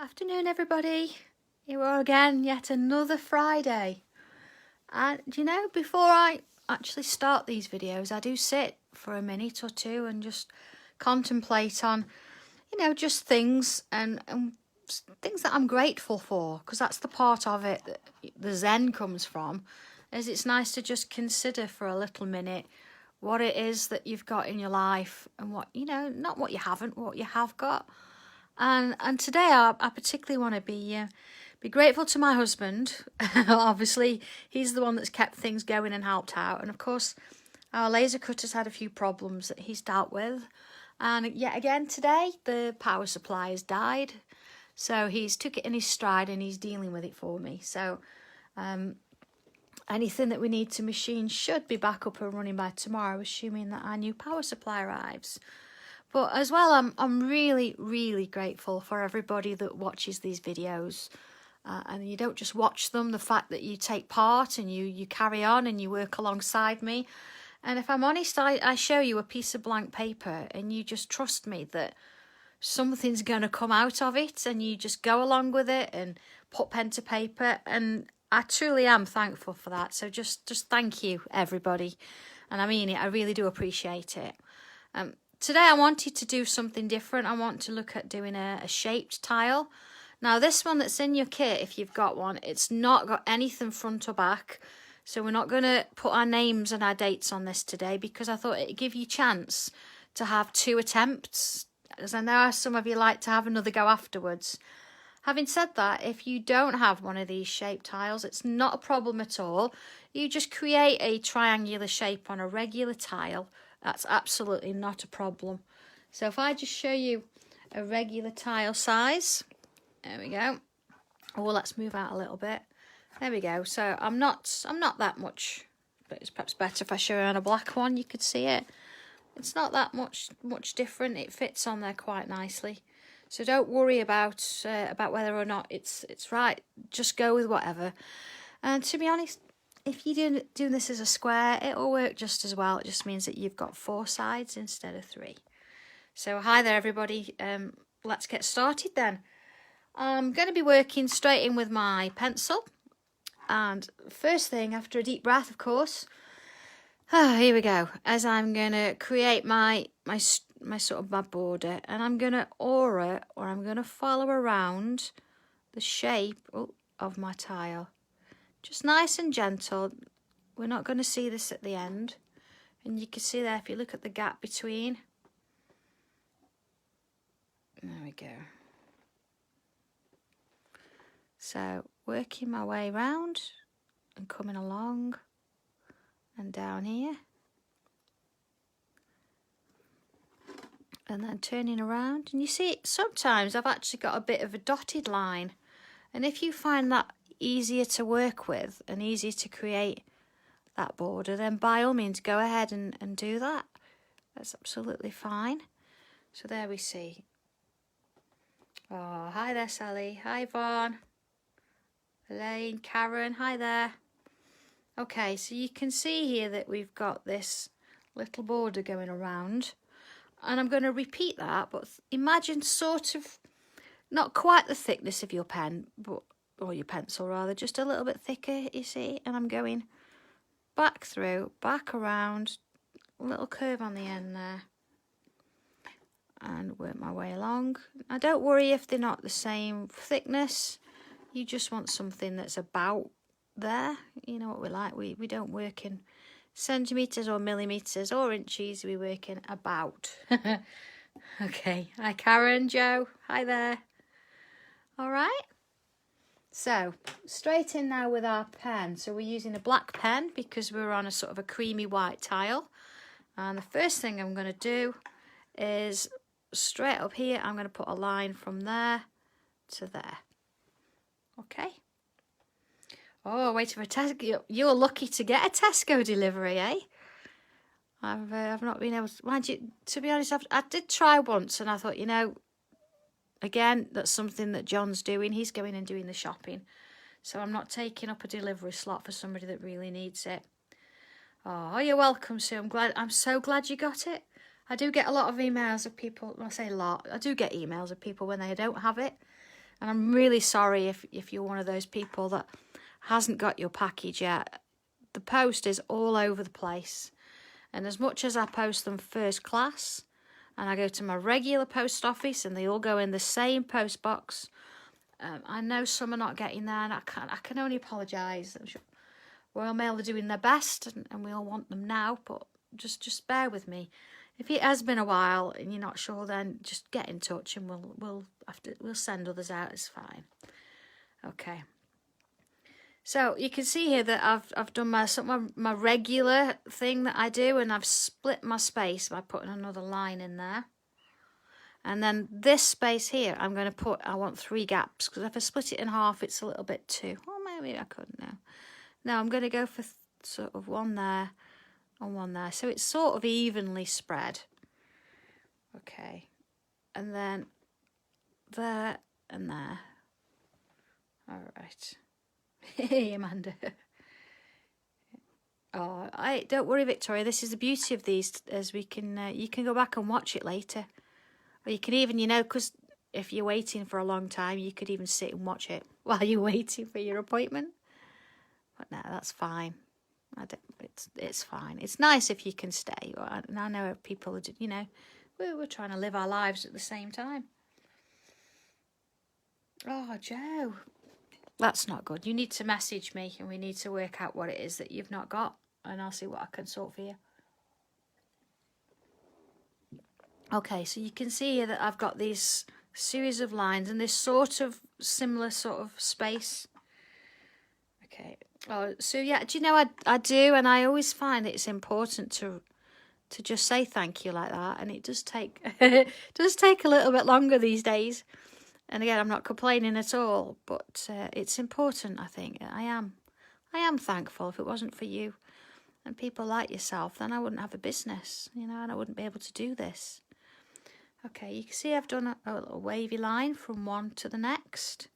Afternoon, everybody. Here we are again, yet another Friday. And you know, before I actually start these videos, I do sit for a minute or two and just contemplate on, just things and things that I'm grateful for, because that's the part of it that the Zen comes from. Is it's nice to just consider for a little minute what it is that you've got in your life and what, not what you haven't, what you have got. And today I particularly want to be grateful to my husband. Obviously, he's the one that's kept things going and helped out. And of course, our laser cutter's had a few problems that he's dealt with. And yet again today, the power supply has died. So he's took it in his stride and he's dealing with it for me. So anything that we need to machine should be back up and running by tomorrow, assuming that our new power supply arrives. But as well, I'm really, really grateful for everybody that watches these videos. And you don't just watch them, the fact that you take part and you carry on and you work alongside me. And if I'm honest, I show you a piece of blank paper and you just trust me that something's going to come out of it, and you just go along with it and put pen to paper. And I truly am thankful for that. So just thank you, everybody. And I mean it, I really do appreciate it. Today I wanted to do something different. I want to look at doing a shaped tile. Now this one that's in your kit, if you've got one, it's not got anything front or back. So we're not going to put our names and our dates on this today, because I thought it'd give you a chance to have 2 attempts. As I know some of you like to have another go afterwards. Having said that, if you don't have one of these shaped tiles, it's not a problem at all. You just create a triangular shape on a regular tile. That's absolutely not a problem. So if I just show you a regular tile size, there we go. Oh, let's move out a little bit. There we go. So I'm not that much, but it's perhaps better if I show you on a black one. You could see it. It's not that much different. It fits on there quite nicely. So don't worry about whether or not it's right. Just go with whatever. And to be honest, if you're doing this as a square, it'll work just as well. It just means that you've got 4 sides instead of 3. So hi there, everybody. Let's get started then. I'm going to be working straight in with my pencil. And first thing, after a deep breath, of course, here we go. As I'm going to create my sort of my border, and I'm going to aura, or I'm going to follow around the shape of my tile. Just nice and gentle. We're not going to see this at the end. And you can see there, if you look at the gap between. There we go. So, working my way round and coming along and down here. And then turning around. And you see, sometimes I've actually got a bit of a dotted line. And if you find that easier to work with and easier to create that border, then by all means go ahead and do that. That's absolutely fine. So there we see. Oh, hi there, Sally. Hi, Vaughn. Elaine, Karen, hi there. Okay, so you can see here that we've got this little border going around. And I'm going to repeat that, but imagine sort of not quite the thickness of your pen, or your pencil rather, just a little bit thicker, you see. And I'm going back through, back around, a little curve on the end there. And work my way along. Now don't worry if they're not the same thickness. You just want something that's about there. You know what we like. We don't work in centimetres or millimetres or inches. We work in about. Okay. Hi, Karen, Joe. Hi there. All right. So, straight in now with our pen. So we're using a black pen because we're on a sort of a creamy white tile. And the first thing I'm going to do is straight up here, I'm going to put a line from there to there. Okay. Oh, waiting for a Tesco. You're lucky to get a Tesco delivery, eh? I've not been able to. Mind you, to be honest, I did try once, and I thought, again, that's something that John's doing. He's going and doing the shopping, so I'm not taking up a delivery slot for somebody that really needs it. Oh, you're welcome, Sue. I'm so glad you got it. I do get a lot of emails of people. When I say a lot, I do get emails of people when they don't have it. And I'm really sorry if you're one of those people that hasn't got your package yet. The post is all over the place. And as much as I post them first class, and I go to my regular post office and they all go in the same post box, I know some are not getting there, and I can only apologise. I'm sure Royal Mail are doing their best, and we all want them now, but just bear with me. If it has been a while and you're not sure, then just get in touch and we'll send others out. It's fine. Okay. So you can see here that I've done my regular thing that I do, and I've split my space by putting another line in there. And then this space here, I want 3 gaps, because if I split it in half, it's a little bit too. Oh, maybe I couldn't now. No, I'm going to go for sort of one there and one there. So it's sort of evenly spread. Okay. And then there and there. All right. Hey, Amanda. Oh, don't worry, Victoria. This is the beauty of these, as we can you can go back and watch it later, or you can even, because if you're waiting for a long time, you could even sit and watch it while you're waiting for your appointment. But no, that's fine. It's fine. It's nice if you can stay. And I know people, we're trying to live our lives at the same time. Oh, Joe. That's not good. You need to message me and we need to work out what it is that you've not got, and I'll see what I can sort for you. Okay, so you can see here that I've got these series of lines and this sort of similar sort of space. Okay. Oh, so yeah, do you know, I do, and I always find it's important to just say thank you like that, and it does take does take a little bit longer these days. And again, I'm not complaining at all, but it's important, I think. I am thankful. If it wasn't for you and people like yourself, then I wouldn't have a business, and I wouldn't be able to do this. Okay, you can see I've done a little wavy line from one to the next.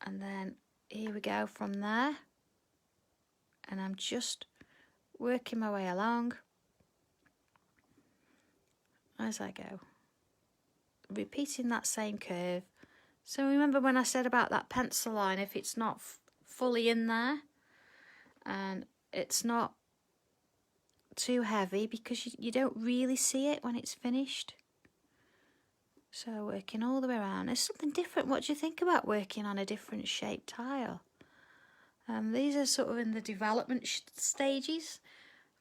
And then here we go from there. And I'm just working my way along as I go, repeating that same curve. So remember when I said about that pencil line, if it's not fully in there and it's not too heavy, because you don't really see it when it's finished. So working all the way around. It's something different. What do you think about working on a different shaped tile? These are sort of in the development stages.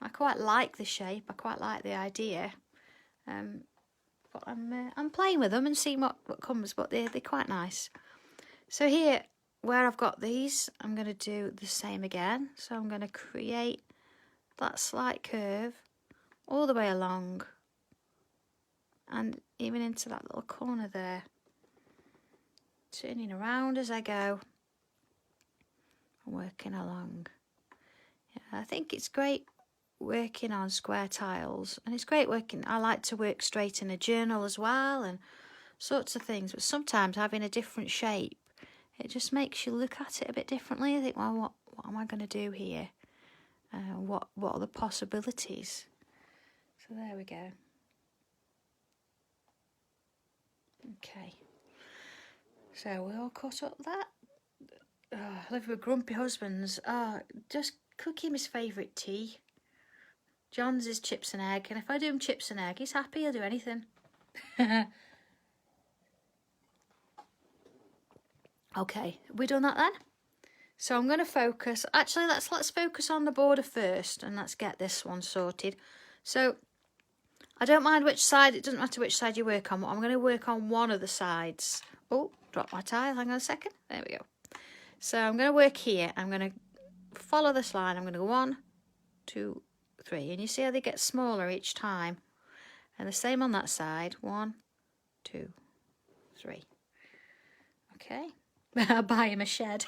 I quite like the shape. I quite like the idea. But I'm playing with them and seeing what comes. But they're quite nice. So here, where I've got these, I'm going to do the same again. So I'm going to create that slight curve all the way along, and even into that little corner there, turning around as I go and working along. Yeah, I think it's great working on square tiles, and it's great working. I like to work straight in a journal as well and sorts of things, but sometimes having a different shape, it just makes you look at it a bit differently. I think, well, what am I going to do here? What are the possibilities? So there we go. Okay, so we're all caught up with that. Live with grumpy husbands. Just cook him his favourite tea. John's is chips and egg, and if I do him chips and egg, he's happy. He'll do anything. Okay, we done that then? So I'm going to focus. Actually, let's focus on the border first, and let's get this one sorted. So I don't mind which side. It doesn't matter which side you work on. I'm going to work on one of the sides. Oh, drop my tile. Hang on a second. There we go. So I'm going to work here. I'm going to follow this line. I'm going to go 1, 2, 3. And you see how they get smaller each time. And the same on that side. 1, 2, 3. Okay. I'll buy him a shed.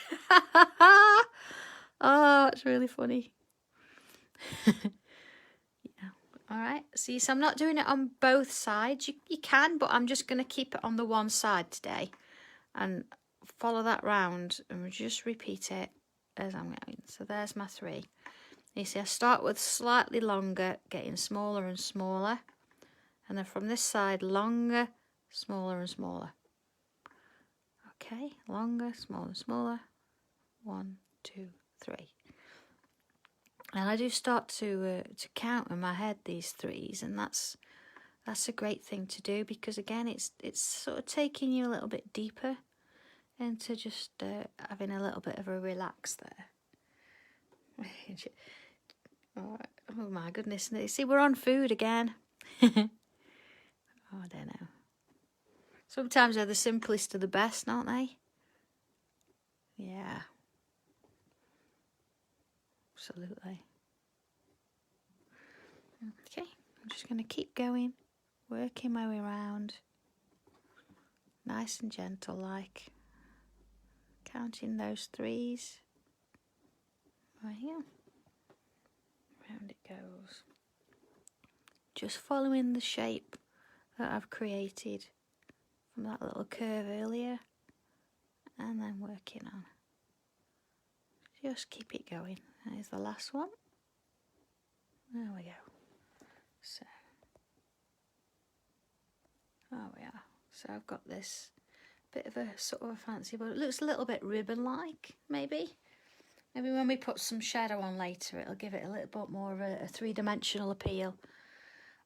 Oh, it's really funny. Yeah. All right. See, so I'm not doing it on both sides. You can, but I'm just going to keep it on the one side today and follow that round and just repeat it as I'm going. So there's my 3. You see, I start with slightly longer, getting smaller and smaller. And then from this side, longer, smaller and smaller. Okay, longer, smaller, smaller. 1, 2, 3. And I do start to count in my head these threes, and that's a great thing to do, because again it's sort of taking you a little bit deeper into just having a little bit of a relax there. Oh my goodness, see, we're on food again. Oh, I don't know. Sometimes they're the simplest of the best, aren't they? Yeah. Absolutely. Okay, I'm just going to keep going, working my way around, nice and gentle, like counting those threes. Right here. Round it goes. Just following the shape that I've created from that little curve earlier, and then working on. Just keep it going. There's the last one. There we go. So, there we are. So I've got this bit of a sort of a fancy, but it looks a little bit ribbon-like, maybe. Maybe when we put some shadow on later, it'll give it a little bit more of a three-dimensional appeal.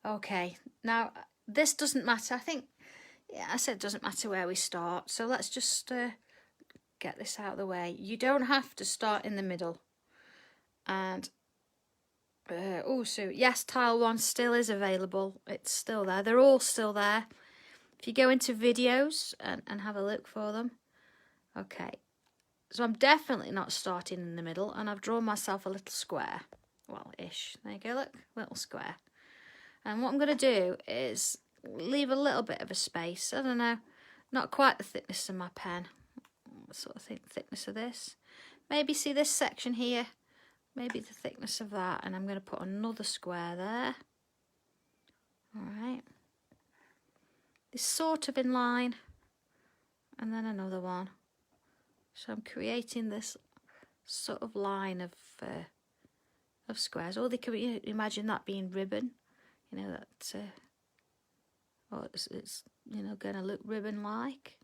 Okay, now this doesn't matter. I think, yeah, I said it doesn't matter where we start. So let's just get this out of the way. You don't have to start in the middle. And so yes, tile 1 still is available. It's still there. They're all still there. If you go into videos and have a look for them. Okay, so I'm definitely not starting in the middle, and I've drawn myself a little square. Well, ish. There you go, look, little square. And what I'm going to do is leave a little bit of a space. I don't know, not quite the thickness of my pen. Sort of thickness of this. Maybe see this section here. Maybe the thickness of that, and I'm going to put another square there. Alright. This sort of in line, and then another one. So I'm creating this sort of line of squares. Or they could imagine that being ribbon. You know, that, or it's you know, going to look ribbon-like.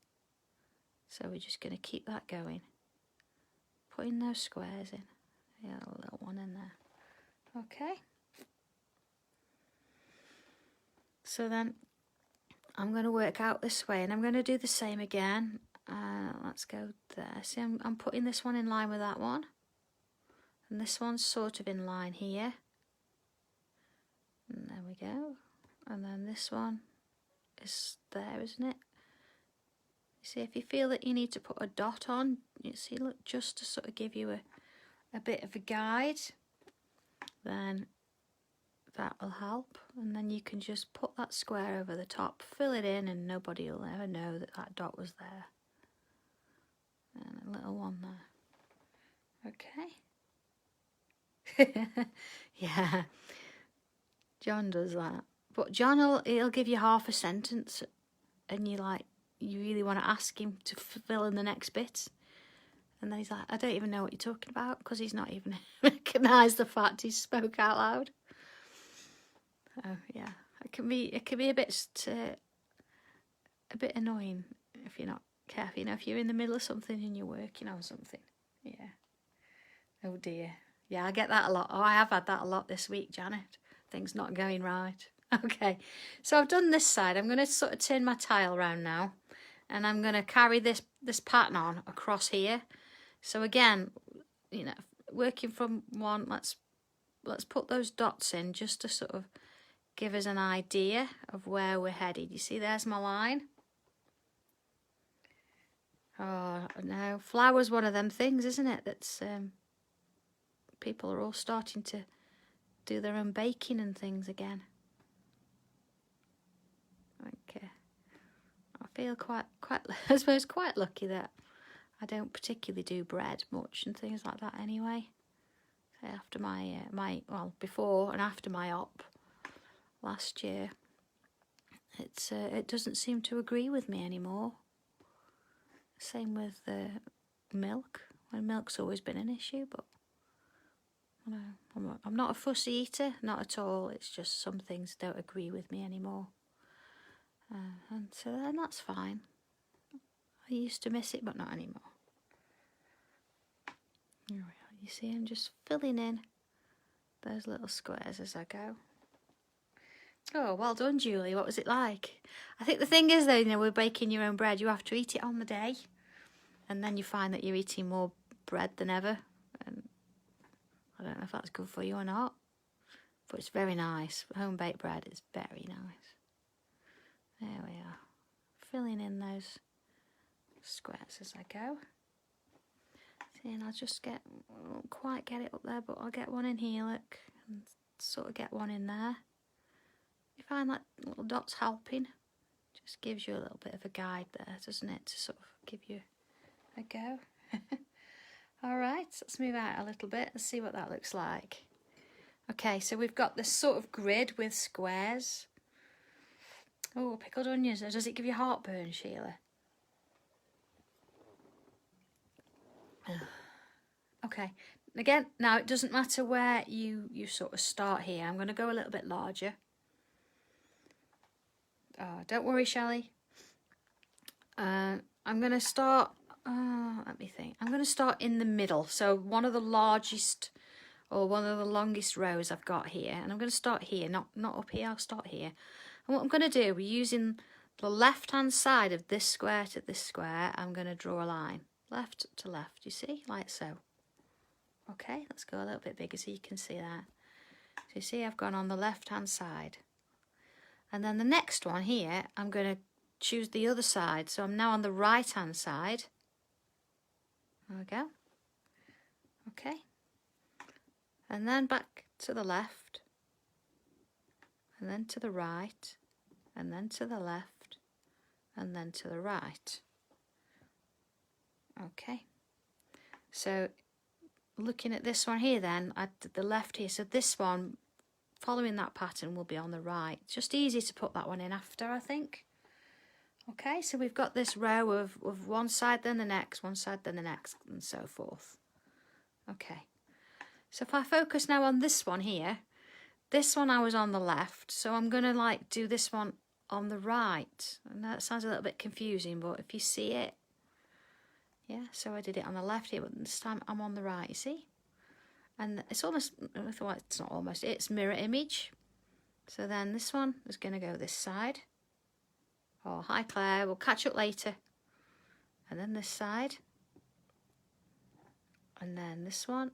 So we're just going to keep that going. Putting those squares in. Yeah, a little one in there. Okay. So then I'm going to work out this way, and I'm going to do the same again. Let's go there. See, I'm putting this one in line with that one. And this one's sort of in line here. And there we go. And then this one is there, isn't it? You see, if you feel that you need to put a dot on, you see, look, just to sort of give you a bit of a guide, then that will help. And then you can just put that square over the top, fill it in, and nobody will ever know that that dot was there. And a little one there. Okay. Yeah, John does that. But John he'll give you half a sentence, and you really want to ask him to fill in the next bit. And then he's like, I don't even know what you're talking about, because he's not even recognised the fact he spoke out loud. Oh yeah, it can be a bit annoying if you're not careful. You know, if you're in the middle of something and you're working on something. Yeah. Oh dear. Yeah, I get that a lot. Oh, I have had that a lot this week, Janet. Things not going right. Okay, so I've done this side. I'm going to sort of turn my tile around now, and I'm going to carry this pattern on across here. So again, you know, working from one, let's put those dots in just to sort of give us an idea of where we're headed. You see, there's my line. Oh no, flour's one of them things, isn't it? That's people are all starting to do their own baking and things again. Okay, I feel quite I suppose quite lucky that I don't particularly do bread much and things like that anyway. So after my well, before and after my op last year, it doesn't seem to agree with me anymore. Same with milk. Well, milk's always been an issue, but I'm not a fussy eater, not at all. It's just some things don't agree with me anymore, and so then that's fine. I used to miss it, but not anymore. There we are. You see, I'm just filling in those little squares as I go. Oh, well done, Julie. What was it like? I think the thing is, though, you know, with baking your own bread, you have to eat it on the day. And then you find that you're eating more bread than ever. And I don't know if that's good for you or not. But it's very nice. Home-baked bread is very nice. There we are. Filling in those squares as I go. See, and I'll just I won't quite get it up there, but I'll get one in here, look. And sort of get one in there. You find that little dots helping? Just gives you a little bit of a guide there, doesn't it? To sort of give you a go. Alright, let's move out a little bit and see what that looks like. Okay, so we've got this sort of grid with squares. Oh, pickled onions. Does it give you heartburn, Sheila? Okay, again, now it doesn't matter where you sort of start here. I'm going to go a little bit larger. Oh, don't worry, Shelley. I'm going to start, let me think. I'm going to start in the middle. So one of the largest or one of the longest rows I've got here. And I'm going to start here, not up here, I'll start here. And what I'm going to do, we're using the left-hand side of this square to this square. I'm going to draw a line, left to left, you see, like so. Okay, let's go a little bit bigger so you can see that. So you see I've gone on the left-hand side. And then the next one here, I'm going to choose the other side. So I'm now on the right-hand side. There we go. Okay. And then back to the left. And then to the right. And then to the left. And then to the right. Okay. So looking at this one here then, I did the left here. So this one, following that pattern, will be on the right. Just easy to put that one in after, I think. Okay, so we've got this row of one side then the next, one side then the next, and so forth. Okay, so if I focus now on this one here, this one I was on the left, so I'm going to like do this one on the right. And that sounds a little bit confusing, but if you see it, yeah, so I did it on the left here, but this time I'm on the right, you see? And it's almost, well, it's not almost, it's mirror image. So then this one is going to go this side. Oh, hi Claire, we'll catch up later. And then this side. And then this one.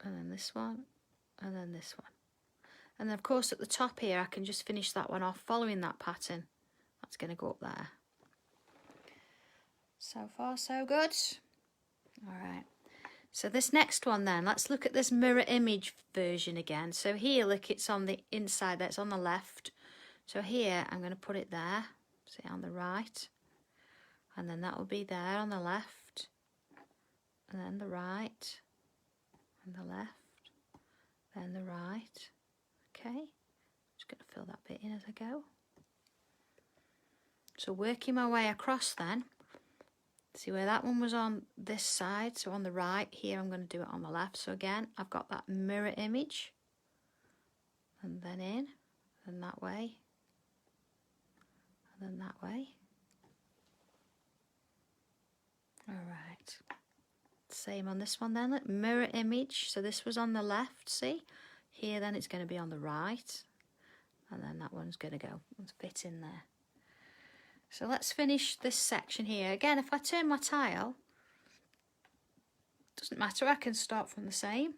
And then this one. And then this one. And then of course at the top here I can just finish that one off following that pattern. That's going to go up there. So far so good. Alright. So this next one then, let's look at this mirror image version again. So here, look, it's on the inside, that's on the left. So here, I'm going to put it there, say on the right. And then that will be there on the left. And then the right. And the left. Then the right. Okay. Just going to fill that bit in as I go. So working my way across then. See where that one was on this side, so on the right. Here I'm going to do it on the left. So again, I've got that mirror image. And then in, and that way. And then that way. Alright. Same on this one then, look, mirror image. So this was on the left, see? Here then it's going to be on the right. And then that one's going to go and fit in there. So let's finish this section here. Again, if I turn my tile, doesn't matter, I can start from the same.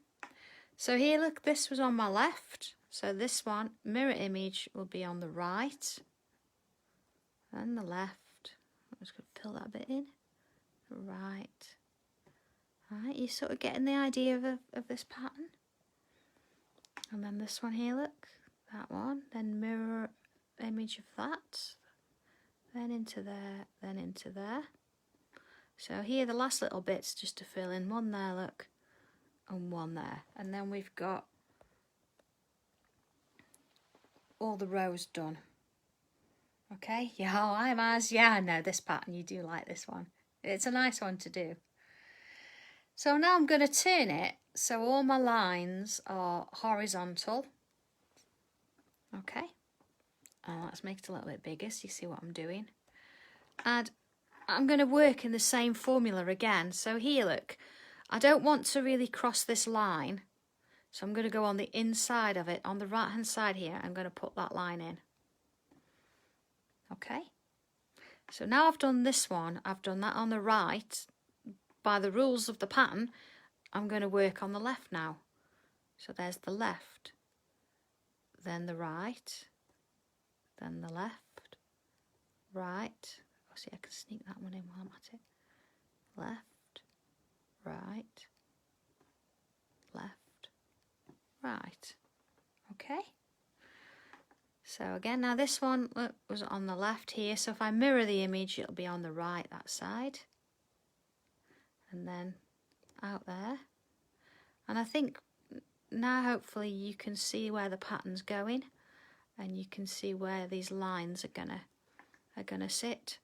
So here, look, this was on my left. So this one, mirror image, will be on the right. And the left. I'm just going to fill that bit in. Right. Alright, you're sort of getting the idea of this pattern. And then this one here, look, that one. Then mirror image of that. Then into there, then into there. So here the last little bits just to fill in. One there, look, and one there. And then we've got all the rows done. Okay, yeah, oh, hi Maz. Yeah, I know this pattern, you do like this one. It's a nice one to do. So now I'm going to turn it so all my lines are horizontal. Okay. Let's make it a little bit bigger so you see what I'm doing. Add I'm going to work in the same formula again. So here, look, I don't want to really cross this line. So I'm going to go on the inside of it, on the right hand side here. I'm going to put that line in. Okay. So now I've done this one, I've done that on the right. By the rules of the pattern, I'm going to work on the left now. So there's the left, then the right, then the left, right. Oh, see, I can sneak that one in while I'm at it. Left, right, left, right. Okay. So again, now this one was on the left here. So if I mirror the image, it'll be on the right, that side. And then out there. And I think now hopefully you can see where the pattern's going, and you can see where these lines are gonna sit.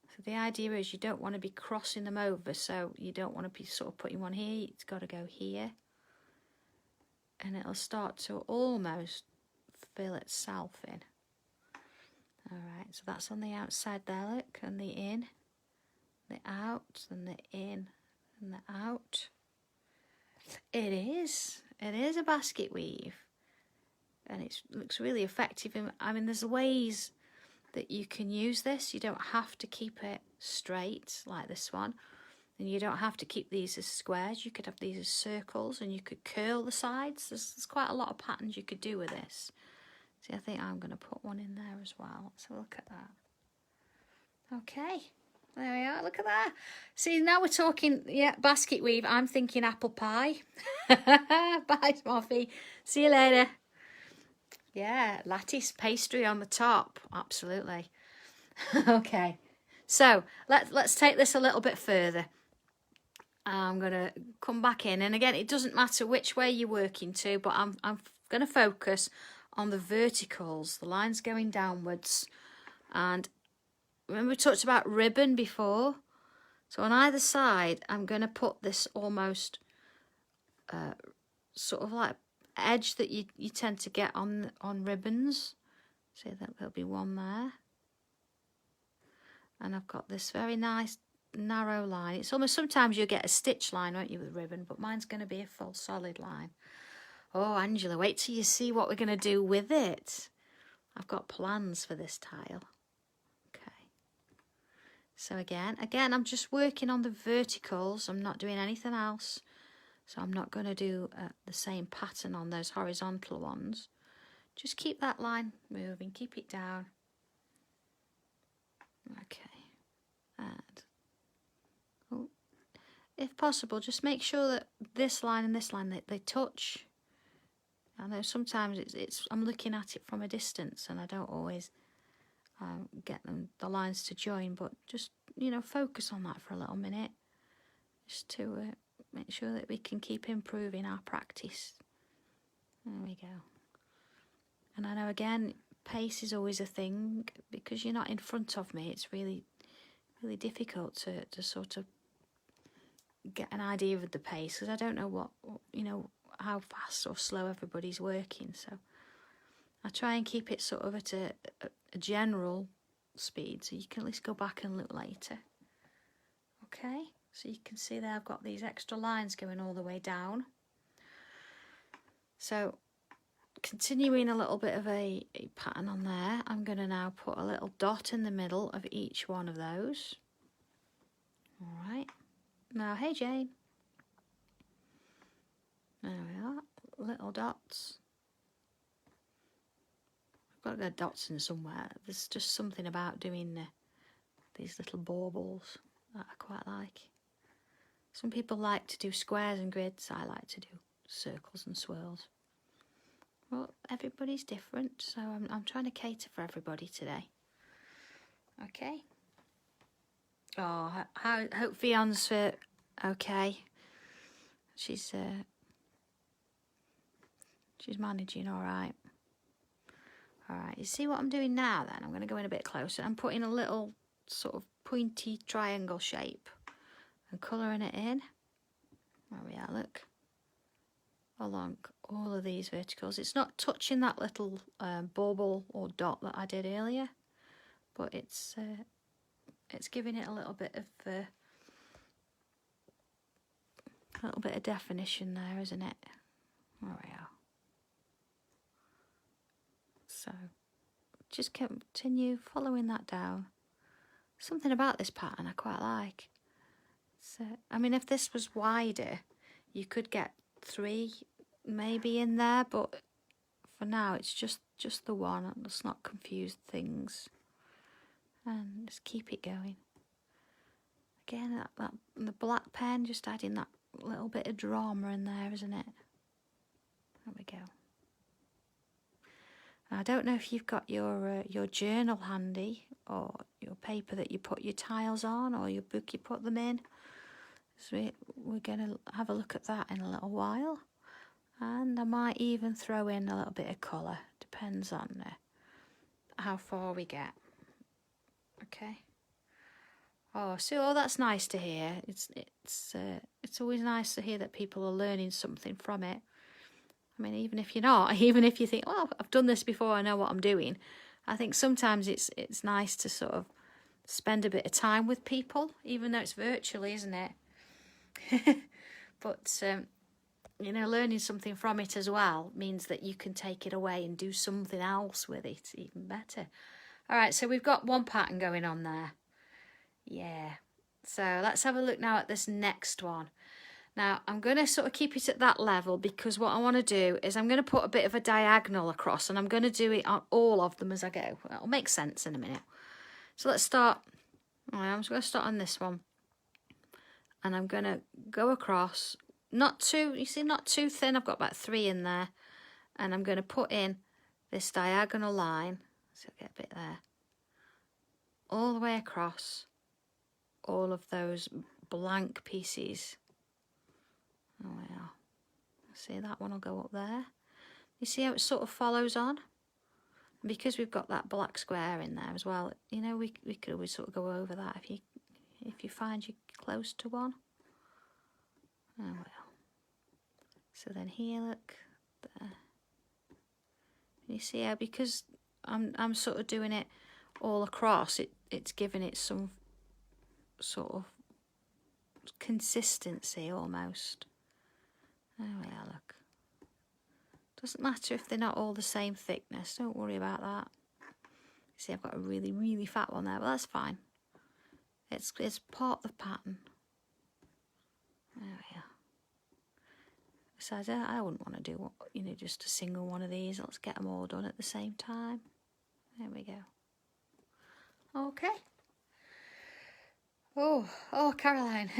So the idea is you don't want to be crossing them over, so you don't want to be sort of putting one here, it's got to go here. And it'll start to almost fill itself in. Alright, so that's on the outside there, look, and the in, the out, and the in, and the out. It is a basket weave, and it looks really effective. I mean, there's ways that you can use this. You don't have to keep it straight like this one, and you don't have to keep these as squares. You could have these as circles, and you could curl the sides. There's quite a lot of patterns you could do with this. See, I think I'm going to put one in there as well. Let's have a look at that. Okay. There we are, look at that. See, now we're talking, yeah, basket weave. I'm thinking apple pie. Bye, Smoffy. See you later. Yeah, lattice pastry on the top. Absolutely. Okay. So, let's take this a little bit further. I'm going to come back in. And again, it doesn't matter which way you're working to, but I'm going to focus on the verticals, the lines going downwards. And remember we talked about ribbon before? So on either side, I'm going to put this almost sort of like edge that you tend to get on ribbons. See, that there'll be one there. And I've got this very nice narrow line. It's almost, sometimes you get a stitch line, won't you, with ribbon, but mine's going to be a full solid line. Oh, Angela, wait till you see what we're going to do with it. I've got plans for this tile. So again, I'm just working on the verticals. I'm not doing anything else. So I'm not going to do the same pattern on those horizontal ones. Just keep that line moving, keep it down. Okay. And if possible, just make sure that this line and this line, they touch. I know sometimes I'm looking at it from a distance and I don't always get the lines to join, but just, you know, focus on that for a little minute, just to make sure that we can keep improving our practice. There we go. And I know, again, pace is always a thing, because you're not in front of me. It's really, really difficult to sort of get an idea of the pace, because I don't know what, you know, how fast or slow everybody's working. So I try and keep it sort of at a general speed, so you can at least go back and look later. Okay, so you can see there I've got these extra lines going all the way down. So continuing a little bit of a pattern on there, I'm going to now put a little dot in the middle of each one of those. Alright, now hey Jane. There we are, little dots. Got to go dots in somewhere. There's just something about doing these little baubles that I quite like. Some people like to do squares and grids. I like to do circles and swirls. Well, everybody's different, so I'm trying to cater for everybody today. Okay. Oh, I hope Fion's okay. She's managing all right. Alright, you see what I'm doing now then? I'm going to go in a bit closer. I'm putting a little sort of pointy triangle shape and colouring it in. There we are, look. Along all of these verticals. It's not touching that little bauble or dot that I did earlier, but it's It's giving it a little bit of definition there, isn't it? There we are. So just continue following that down. Something about this pattern I quite like. So, I mean, if this was wider, you could get 3 maybe in there, but for now it's just the one. Let's not confuse things. And just keep it going. Again, that the black pen, just adding that little bit of drama in there, isn't it? There we go. I don't know if you've got your journal handy, or your paper that you put your tiles on, or your book you put them in. So we're going to have a look at that in a little while. And I might even throw in a little bit of colour. Depends on how far we get. Okay. Oh, so that's nice to hear. It's always nice to hear that people are learning something from it. I mean, even if you're not, even if you think, well, I've done this before, I know what I'm doing. I think sometimes it's nice to sort of spend a bit of time with people, even though it's virtually, isn't it? But you know, learning something from it as well means that you can take it away and do something else with it, even better. All right, so we've got one pattern going on there. Yeah. So let's have a look now at this next one. Now, I'm going to sort of keep it at that level, because what I want to do is I'm going to put a bit of a diagonal across, and I'm going to do it on all of them as I go. It'll make sense in a minute. So let's start. I'm just going to start on this one. And I'm going to go across, not too thin. I've got about 3 in there. And I'm going to put in this diagonal line. So I'll get a bit there. All the way across all of those blank pieces. Oh, yeah. See, that one will go up there. You see how it sort of follows on? And because we've got that black square in there as well, you know, we could always sort of go over that if you find you're close to one. Oh well. So then here, look there. You see how, because I'm sort of doing it all across, it's giving it some sort of consistency almost. There we are, look. Doesn't matter if they're not all the same thickness, don't worry about that. See, I've got a really, really fat one there, but that's fine. It's part of the pattern. There we are. Besides, I wouldn't want to do, you know, just a single one of these. Let's get them all done at the same time. There we go. Okay. Oh, Caroline.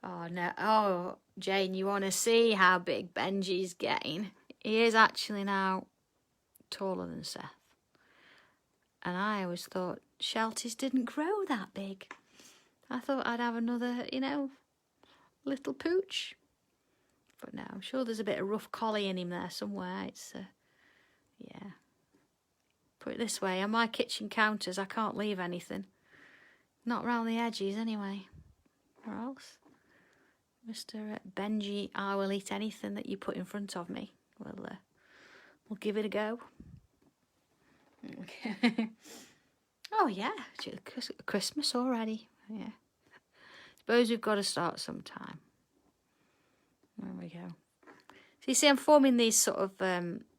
Oh, no. Oh, Jane, you want to see how big Benji's getting? He is actually now taller than Seth. And I always thought Shelties didn't grow that big. I thought I'd have another, you know, little pooch. But no, I'm sure there's a bit of rough collie in him there somewhere. It's, yeah. Put it this way, on my kitchen counters, I can't leave anything. Not round the edges, anyway. Or else, Mr. Benji, I will eat anything that you put in front of me. We'll give it a go. Okay. Oh, yeah. Christmas already. Yeah. Suppose we've got to start sometime. There we go. So you see, I'm forming these sort of,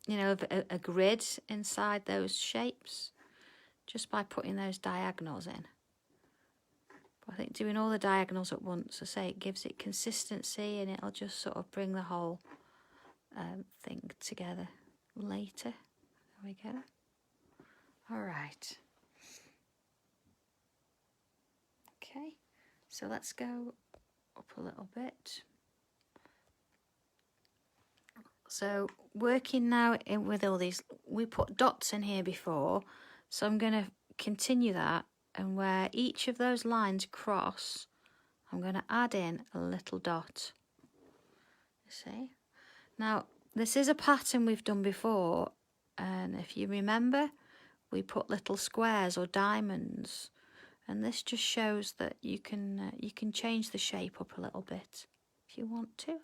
you know, a grid inside those shapes just by putting those diagonals in. But I think doing all the diagonals at once, I say, it gives it consistency, and it'll just sort of bring the whole thing together later. There we go. All right. Okay, so let's go up a little bit. So working now with all these, we put dots in here before, so I'm going to continue that, and where each of those lines cross, I'm going to add in a little dot. You see? Now, this is a pattern we've done before, and if you remember, we put little squares or diamonds, and this just shows that you can change the shape up a little bit if you want to.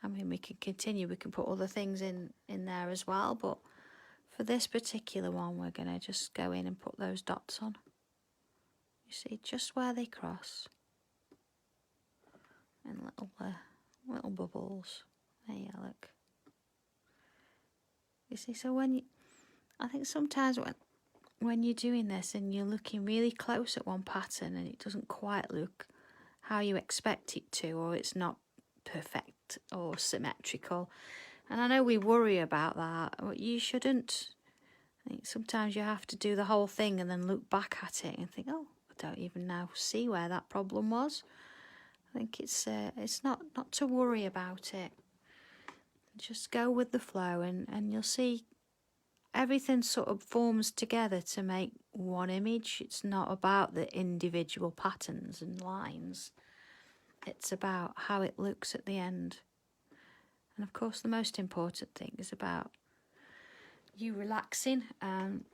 I mean, we can continue, we can put other things in there as well, but for this particular one, we're going to just go in and put those dots on. You see, just where they cross. And little bubbles. There you go, look. You see, so I think sometimes when you're doing this and you're looking really close at one pattern and it doesn't quite look how you expect it to, or it's not perfect or symmetrical, and I know we worry about that, but you shouldn't. I think sometimes you have to do the whole thing and then look back at it and think, oh, I don't even now see where that problem was. I think it's not to worry about it. Just go with the flow, and you'll see everything sort of forms together to make one image. It's not about the individual patterns and lines. It's about how it looks at the end. And of course, the most important thing is about you relaxing and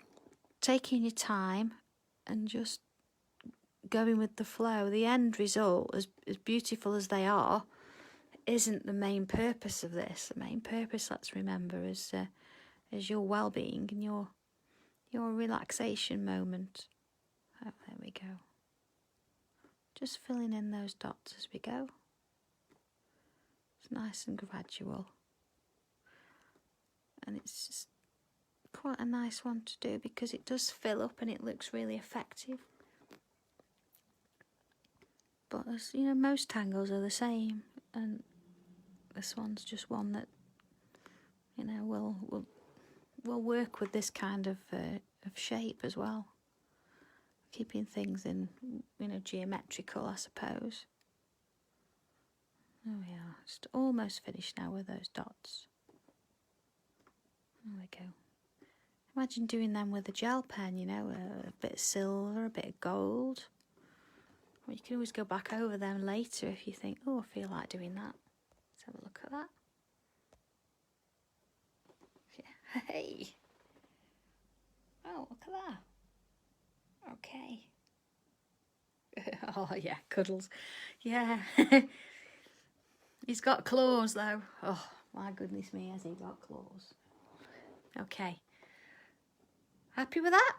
taking your time and just going with the flow. The end result, as beautiful as they are, isn't the main purpose of this. The main purpose, let's remember, is your well-being and your relaxation moment. Oh, there we go. Just filling in those dots as we go. It's nice and gradual. And it's just quite a nice one to do because it does fill up and it looks really effective. But as you know, most tangles are the same, and this one's just one that, you know, will work with this kind of shape as well, keeping things in, you know, geometrical, I suppose. There we are, just almost finished now with those dots. There we go. Imagine doing them with a gel pen, you know, a bit of silver, a bit of gold. Or you can always go back over them later if you think, oh, I feel like doing that. Let's have a look at that. Yeah. Hey! Oh, look at that. Okay. Oh, yeah, cuddles. Yeah. He's got claws, though. Oh, my goodness me, has he got claws. Okay. Happy with that?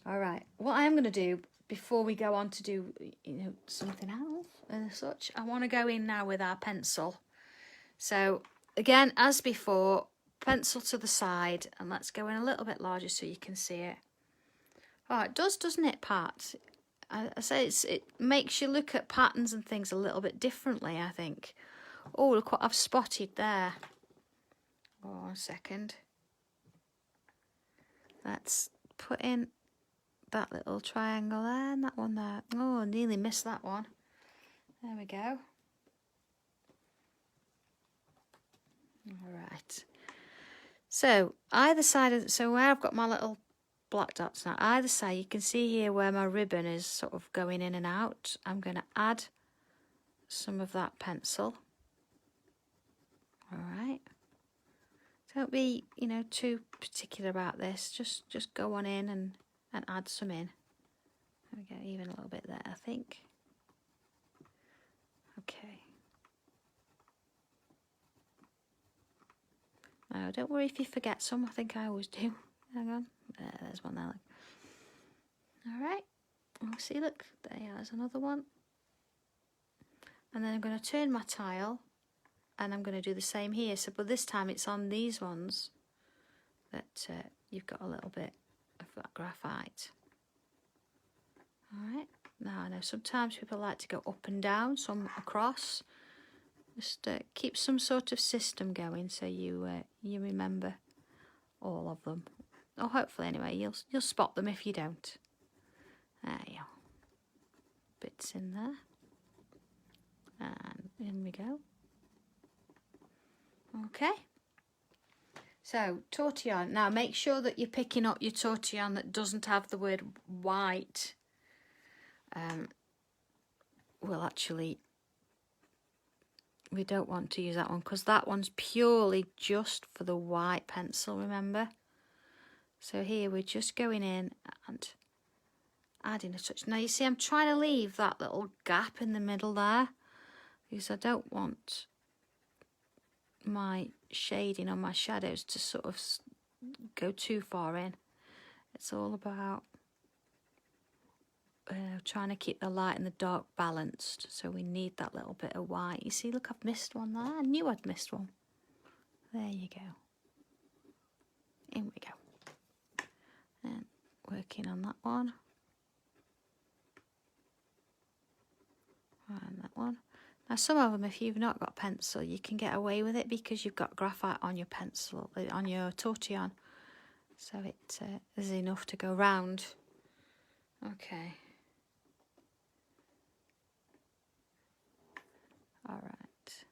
All right. What I am going to do before we go on to do, you know, something else and such, I want to go in now with our pencil. So again, as before, pencil to the side, and let's go in a little bit larger so you can see it. Oh, it does, doesn't it, Pat? I say it makes you look at patterns and things a little bit differently, I think. Oh, look what I've spotted there. Oh, 1 second. Let's put in that little triangle there and that one there. Oh, I nearly missed that one. There we go. All right. So either side of, so where I've got my little black dots now, either side, you can see here where my ribbon is sort of going in and out. I'm going to add some of that pencil. All right. Don't be, you know, too particular about this. Just go on in and add some in. There we go, even a little bit there, I think. Okay. Now, don't worry if you forget some. I think I always do. Hang on. There's one there. All right. Oh, see, look. There's another one. And then I'm going to turn my tile. And I'm going to do the same here. So, but this time it's on these ones that you've got a little bit of that graphite. All right. Now I know sometimes people like to go up and down, some across. Just keep some sort of system going so you remember all of them. Or hopefully anyway, you'll spot them if you don't. There you go. Bits in there. And in we go. Okay, so tortillon. Now make sure that you're picking up your tortillon that doesn't have the word white. Well, actually, we don't want to use that one because that one's purely just for the white pencil, remember? So here we're just going in and adding a touch. Now you see I'm trying to leave that little gap in the middle there because I don't want my shading on my shadows to sort of go too far in. It's all about trying to keep the light and the dark balanced. So we need that little bit of white. You see, look, I've missed one there. I knew I'd missed one. There you go. In we go. And working on that one. And that one. Now some of them, if you've not got pencil, you can get away with it because you've got graphite on your pencil, on your tortillon. So it is enough to go round. Okay. Alright.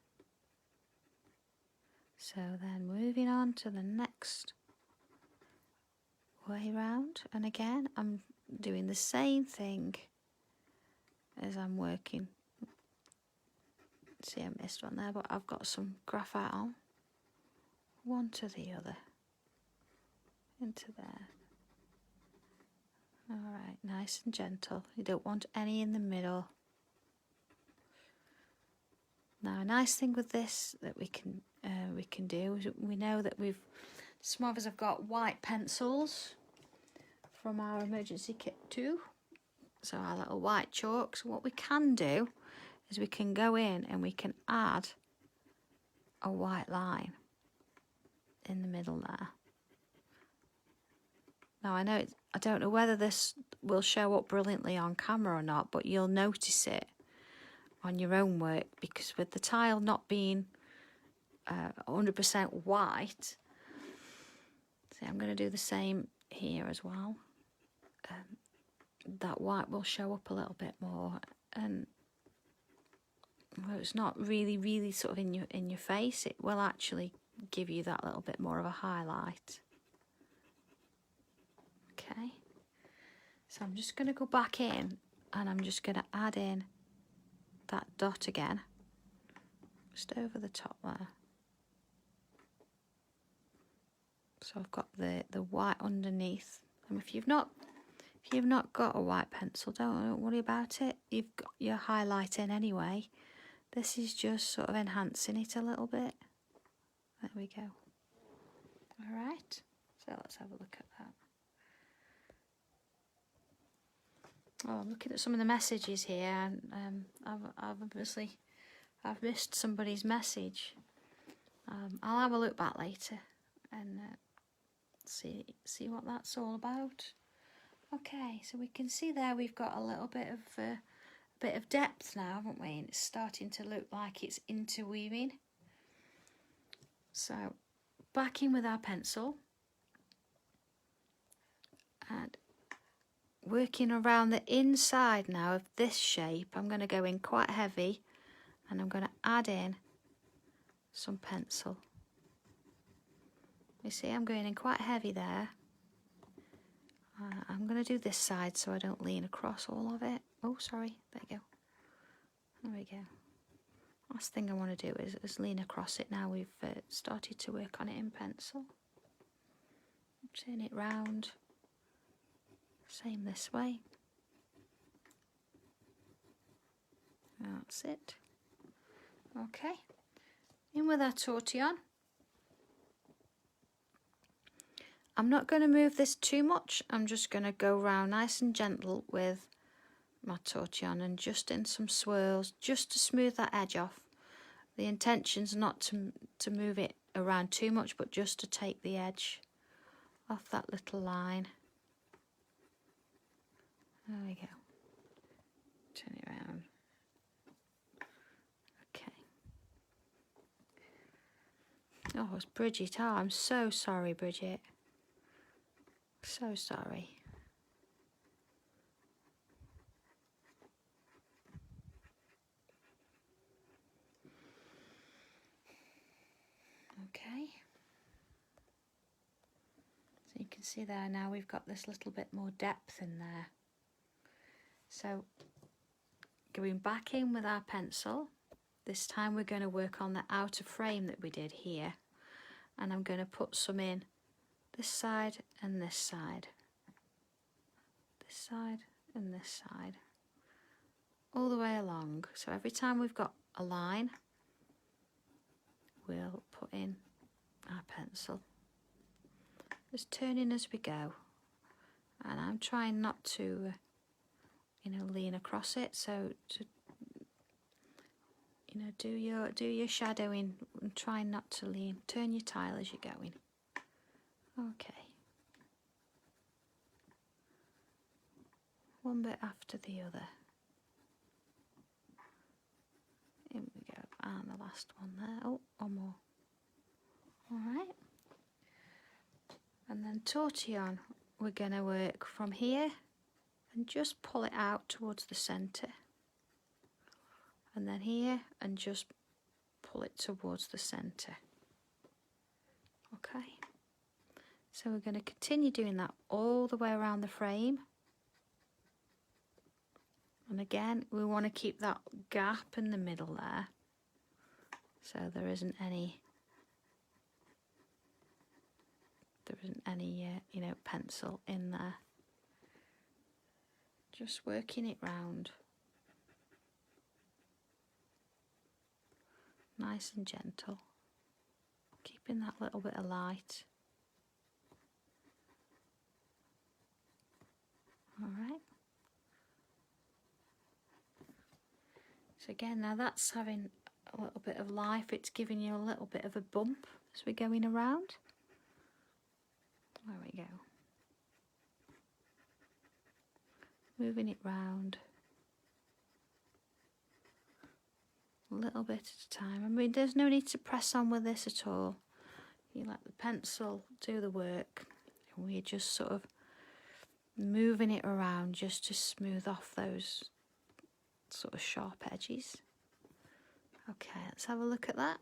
So then moving on to the next way round. And again, I'm doing the same thing as I'm working. See, I missed one there, but I've got some graphite on. One to the other. Into there. Alright, nice and gentle. You don't want any in the middle. Now, a nice thing with this that we can do is we know that some of us have got white pencils from our emergency kit too. So our little white chalk. So what we can do is we can go in and we can add a white line in the middle there. Now I don't know whether this will show up brilliantly on camera or not, but you'll notice it on your own work because with the tile not being 100% white, see, I'm going to do the same here as well. That white will show up a little bit more, and well, it's not really sort of in your face. It will actually give you that little bit more of a highlight. Okay, so I'm just going to go back in and I'm just going to add in that dot again, just over the top there. So I've got the white underneath. And if you've not got a white pencil, don't worry about it. You've got your highlight in anyway. This is just sort of enhancing it a little bit. There we go. All right. So let's have a look at that. Oh, I'm looking at some of the messages here, and I've missed somebody's message. I'll have a look back later and see what that's all about. Okay, so we can see there we've got a little bit of depth now, haven't we? And it's starting to look like it's interweaving. So back in with our pencil and working around the inside now of this shape. I'm going to go in quite heavy and I'm going to add in some pencil. You see, I'm going in quite heavy there. I'm going to do this side so I don't lean across all of it. Oh, sorry. There you go. There we go. Last thing I want to do is lean across it now we've started to work on it in pencil. Turn it round. Same this way. That's it. Okay. In with our tortillon. I'm not going to move this too much. I'm just going to go round nice and gentle with my tortillon and just in some swirls just to smooth that edge off. The intention's not to move it around too much, but just to take the edge off that little line. There we go. Turn it around. Okay. Oh, it's Bridget. Oh, I'm so sorry, Bridget. So sorry. Okay. So you can see there now we've got this little bit more depth in there. So going back in with our pencil, this time we're going to work on the outer frame that we did here, and I'm going to put some in this side and this side, this side and this side, all the way along. So every time we've got a line, we'll put in our pencil. Just turning as we go, and I'm trying not to you know, lean across it, so to you know, do your shadowing and try not to lean. Turn your tile as you're going. Okay, one bit after the other. Here we go, and the last one there. Oh, one more. Alright, and then tortillon, we're going to work from here and just pull it out towards the centre, and then here and just pull it towards the centre. Okay, so we're going to continue doing that all the way around the frame, and again we want to keep that gap in the middle there, so there isn't any you know, pencil in there. Just working it round, nice and gentle, keeping that little bit of light. Alright, so again, now that's having a little bit of life, it's giving you a little bit of a bump as we're going around. There we go. Moving it round a little bit at a time. I mean, there's no need to press on with this at all. You let the pencil do the work, and we're just sort of moving it around just to smooth off those sort of sharp edges. Okay, let's have a look at that.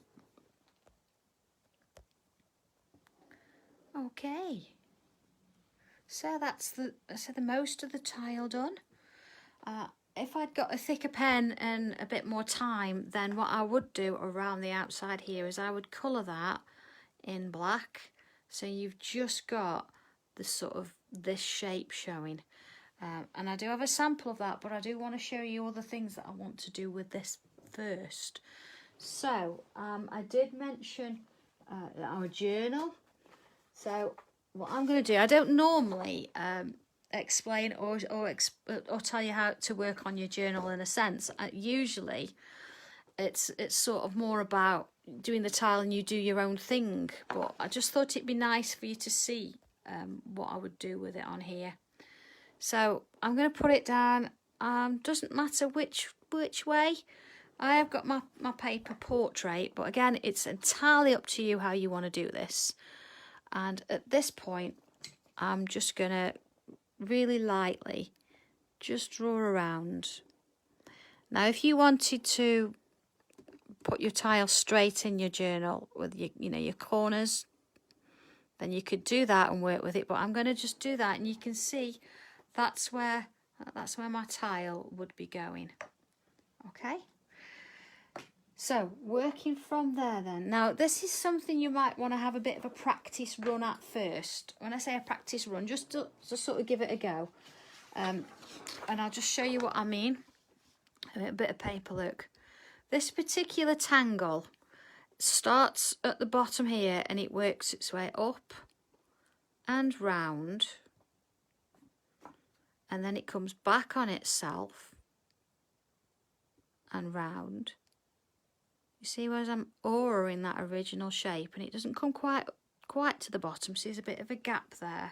Okay, so that's the most of the tile done. If I'd got a thicker pen and a bit more time, then what I would do around the outside here is I would colour that in black, so you've just got the sort of this shape showing. And I do have a sample of that, but I do want to show you other things that I want to do with this first. So I did mention our journal. So what I'm going to do, I don't normally explain or tell you how to work on your journal in a sense. Usually it's sort of more about doing the tile and you do your own thing, but I just thought it'd be nice for you to see what I would do with it on here. So I'm going to put it down. Doesn't matter which way. I have got my paper portrait, but again, it's entirely up to you how you want to do this. And at this point, I'm just going to really lightly just draw around. Now, if you wanted to put your tile straight in your journal with your corners, then you could do that and work with it. But I'm going to just do that, and you can see that's where my tile would be going. Okay. So working from there then. Now this is something you might want to have a bit of a practice run at first. When I say a practice run, just to sort of give it a go. And I'll just show you what I mean. A bit of paper, look. This particular tangle starts at the bottom here and it works its way up and round. And then it comes back on itself and round. You see, whereas I'm auroring that original shape and it doesn't come quite to the bottom, so there's a bit of a gap there.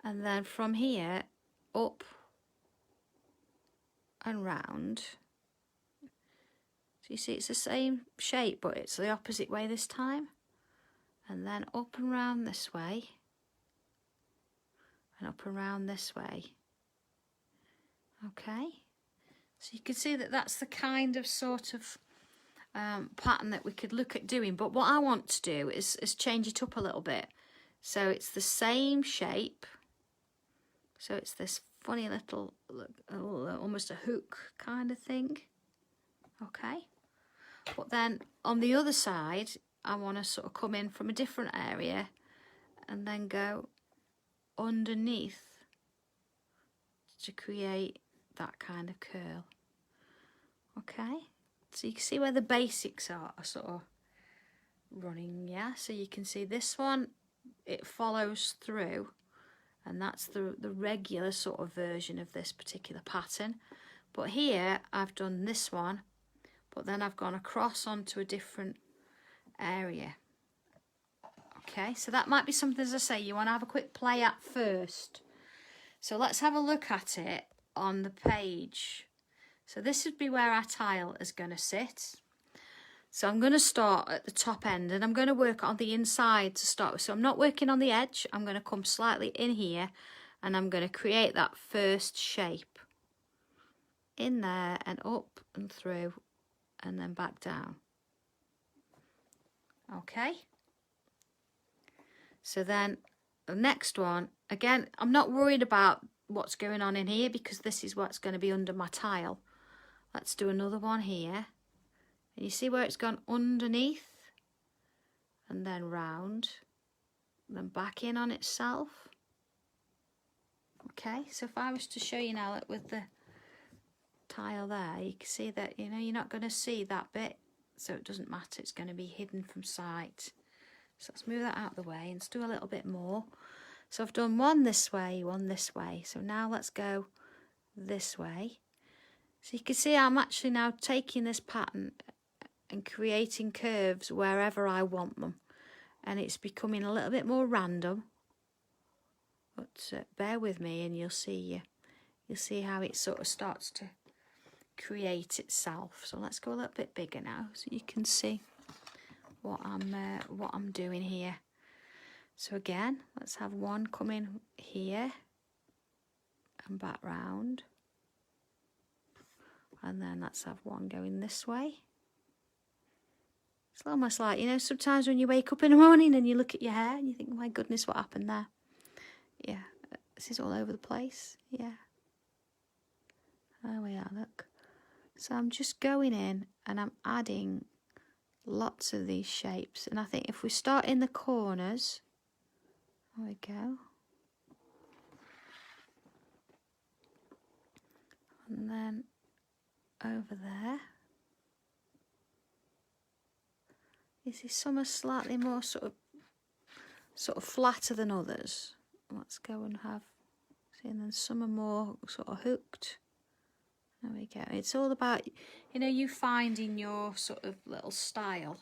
And then from here up and round. So you see it's the same shape, but it's the opposite way this time. And then up and round this way. And up and round this way. Okay. So you can see that that's the kind of sort of pattern that we could look at doing. But what I want to do is change it up a little bit. So it's the same shape. So it's this funny little, almost a hook kind of thing. Okay. But then on the other side, I want to sort of come in from a different area and then go underneath to create that kind of curl. Okay, so you can see where the basics are sort of running, yeah? So you can see this one it follows through, and that's the regular sort of version of this particular pattern. But here I've done this one, but then I've gone across onto a different area. Okay, so that might be something, as I say, you want to have a quick play at first. So let's have a look at it on the page. So this would be where our tile is going to sit. So I'm going to start at the top end, and I'm going to work on the inside to start with. So I'm not working on the edge. I'm going to come slightly in here, and I'm going to create that first shape. In there and up and through, and then back down. Okay. So then the next one, again, I'm not worried about what's going on in here because this is what's going to be under my tile. Let's do another one here. And you see where it's gone underneath and then round, and then back in on itself. Okay, so if I was to show you now that with the tile there, you can see that, you know, you're not going to see that bit, so it doesn't matter, it's going to be hidden from sight. So let's move that out of the way and let's do a little bit more. So I've done one this way, so now let's go this way. So you can see I'm actually now taking this pattern and creating curves wherever I want them, and it's becoming a little bit more random, but bear with me and you'll see how it sort of starts to create itself. So let's go a little bit bigger now so you can see what I'm doing here. So again, let's have one coming here and back round, and then let's have one going this way. It's almost like, you know, sometimes when you wake up in the morning and you look at your hair and you think, my goodness, what happened there? Yeah, this is all over the place. Yeah, there we are, look. So I'm just going in and I'm adding lots of these shapes, and I think if we start in the corners, there we go, and then over there, you see some are slightly more sort of flatter than others. Let's go and have, see, and then some are more sort of hooked. There we go. It's all about, you know, you finding your sort of little style.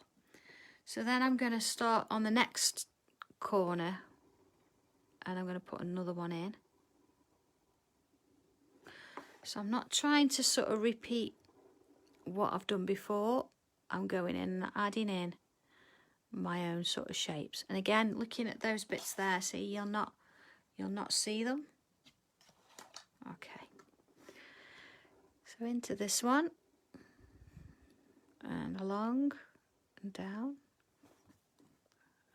So then I'm going to start on the next corner and I'm going to put another one in. So I'm not trying to sort of repeat what I've done before. I'm going in and adding in my own sort of shapes. And again, looking at those bits there, see, you'll not see them. Okay. So into this one, and along and down,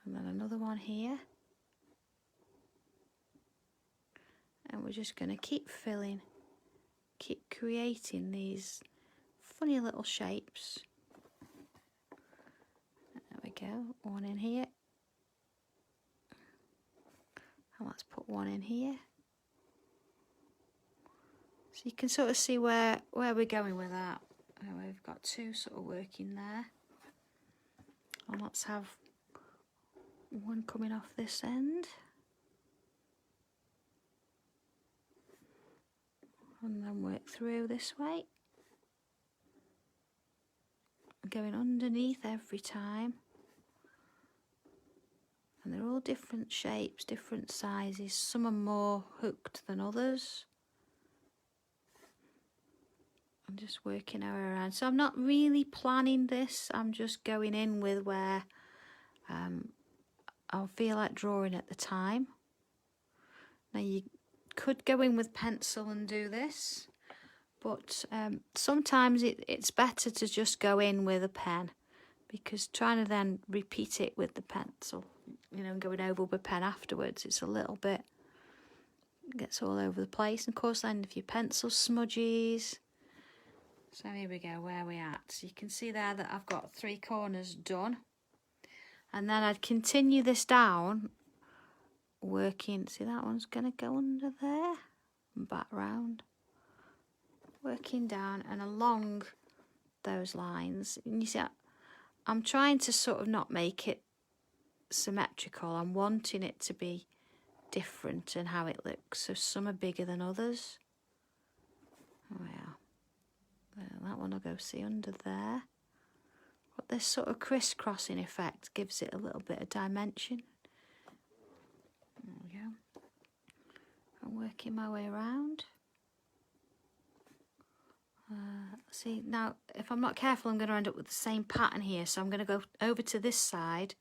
and then another one here, and we're just going to keep filling, keep creating these funny little shapes. There we go, one in here, and let's put one in here. So you can sort of see where we're going with that. We've got two sort of working there. And let's have one coming off this end. And then work through this way. Going underneath every time. And they're all different shapes, different sizes. Some are more hooked than others. I'm just working our way around. So I'm not really planning this. I'm just going in with where I'll feel like drawing at the time. Now you could go in with pencil and do this, but sometimes it's better to just go in with a pen, because trying to then repeat it with the pencil, you know, going over with a pen afterwards, it's a little bit, it gets all over the place. And of course then if your pencil smudges. So here we go, where we're at. So you can see there that I've got 3 corners done. And then I'd continue this down, working, see that one's going to go under there, and back round. Working down and along those lines. And you see, I'm trying to sort of not make it symmetrical. I'm wanting it to be different in how it looks. So some are bigger than others. Oh yeah. That one will go see under there. But this sort of crisscrossing effect gives it a little bit of dimension. There we go. I'm working my way around. See, now if I'm not careful, I'm going to end up with the same pattern here. So I'm going to go over to this side,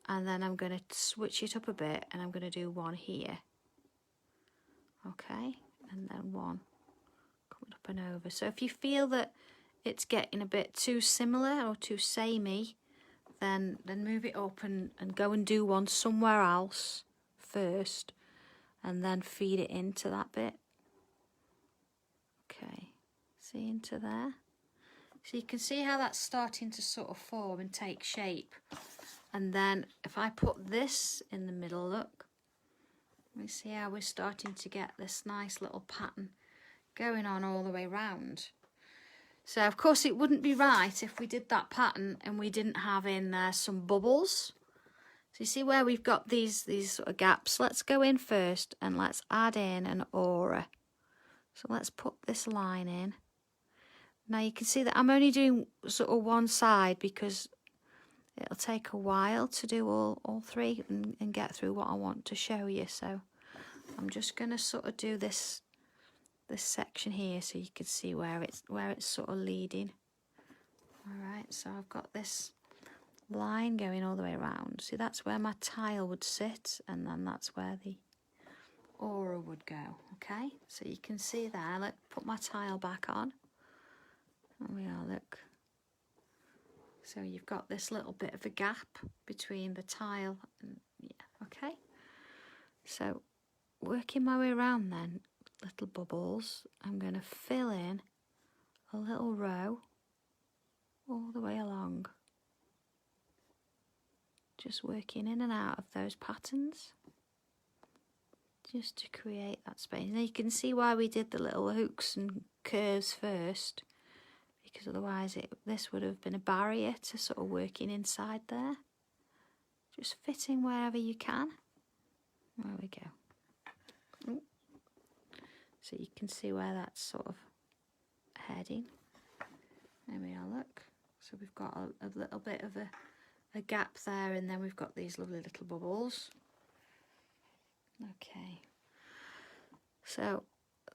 and then I'm going to switch it up a bit, and I'm going to do one here. Okay, and then one coming up and over. So if you feel that it's getting a bit too similar or too samey, then move it up and go and do one somewhere else first, and then feed it into that bit. Okay, see into there. So you can see how that's starting to sort of form and take shape. And then if I put this in the middle, look, we see how we're starting to get this nice little pattern going on all the way round. So of course it wouldn't be right if we did that pattern and we didn't have in there some bubbles. So you see where we've got these sort of gaps. Let's go in first and let's add in an aura. So let's put this line in. Now you can see that I'm only doing sort of one side because it'll take a while to do all three and get through what I want to show you. So I'm just going to sort of do this section here so you can see where it's sort of leading. All right, so I've got this line going all the way around. See, that's where my tile would sit, and then that's where the aura would go. Okay, so you can see there. Look, put my tile back on. There we are, look. So you've got this little bit of a gap between the tile and, yeah, okay. So working my way around then, little bubbles, I'm going to fill in a little row all the way along. Just working in and out of those patterns, just to create that space. Now you can see why we did the little hooks and curves first, because otherwise this would have been a barrier to sort of working inside there. Just fitting wherever you can. There we go. Ooh. So you can see where that's sort of heading. There we are, look. So we've got a little bit of a gap there, and then we've got these lovely little bubbles. Okay. So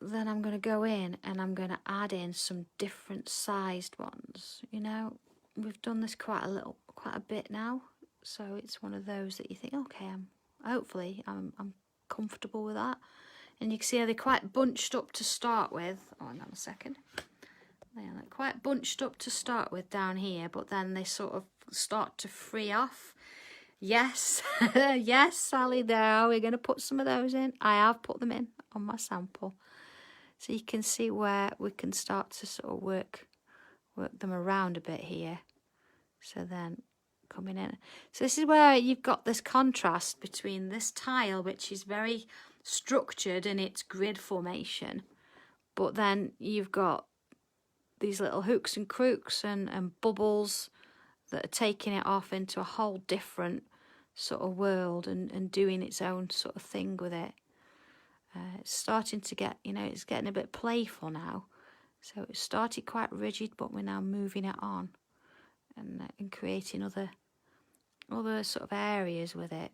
then I'm going to go in and I'm going to add in some different sized ones. You know, we've done this quite a bit now, so it's one of those that you think, okay, hopefully I'm comfortable with that. And you can see how they're quite bunched up to start with. Oh, hang on a second. They're quite bunched up to start with down here, but then they sort of start to free off. Yes, yes, Sally, there. We're going to put some of those in. I have put them in on my sample. So you can see where we can start to sort of work them around a bit here. So then coming in. So this is where you've got this contrast between this tile, which is very structured in its grid formation, but then you've got these little hooks and crooks and bubbles that are taking it off into a whole different sort of world and doing its own sort of thing with it. It's starting to get, you know, it's getting a bit playful now. So it started quite rigid, but we're now moving it on and creating other sort of areas with it.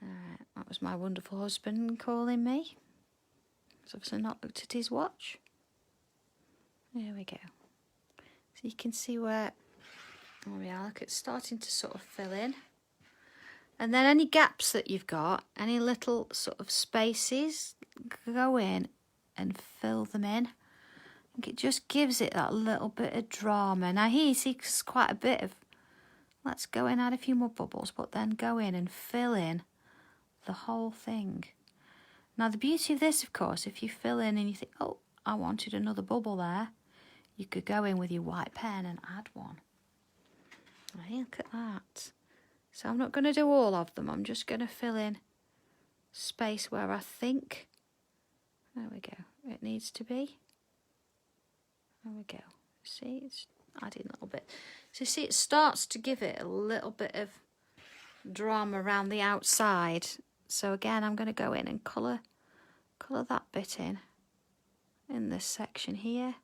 That was my wonderful husband calling me. He's obviously not looked at his watch. There we go. So you can see where we are. Look, it's starting to sort of fill in. And then any gaps that you've got, any little sort of spaces, go in and fill them in. I think it just gives it that little bit of drama. Now here you see it's quite a bit of, let's go in, add a few more bubbles, but then go in and fill in the whole thing. Now the beauty of this, of course, if you fill in and you think, oh, I wanted another bubble there, you could go in with your white pen and add one. Right, look at that. So I'm not going to do all of them. I'm just going to fill in space where I think, there we go, it needs to be. There we go. See, it's adding a little bit. So see, it starts to give it a little bit of drama around the outside. So again, I'm going to go in and colour that bit in this section here.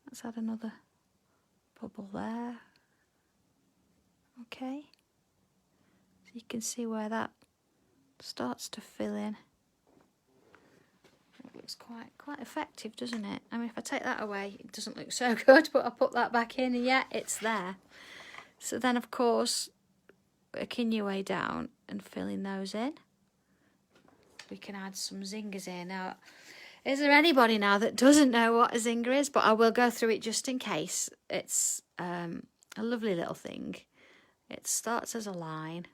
Let's add another bubble there. Okay, so you can see where that starts to fill in. It looks quite effective, doesn't it? I mean, if I take that away, it doesn't look so good, but I put that back in and yeah, it's there. So then, of course, working your way down and filling those in. We can add some zingers in. Now, is there anybody now that doesn't know what a zinger is? But I will go through it just in case. It's a lovely little thing. It starts as a line,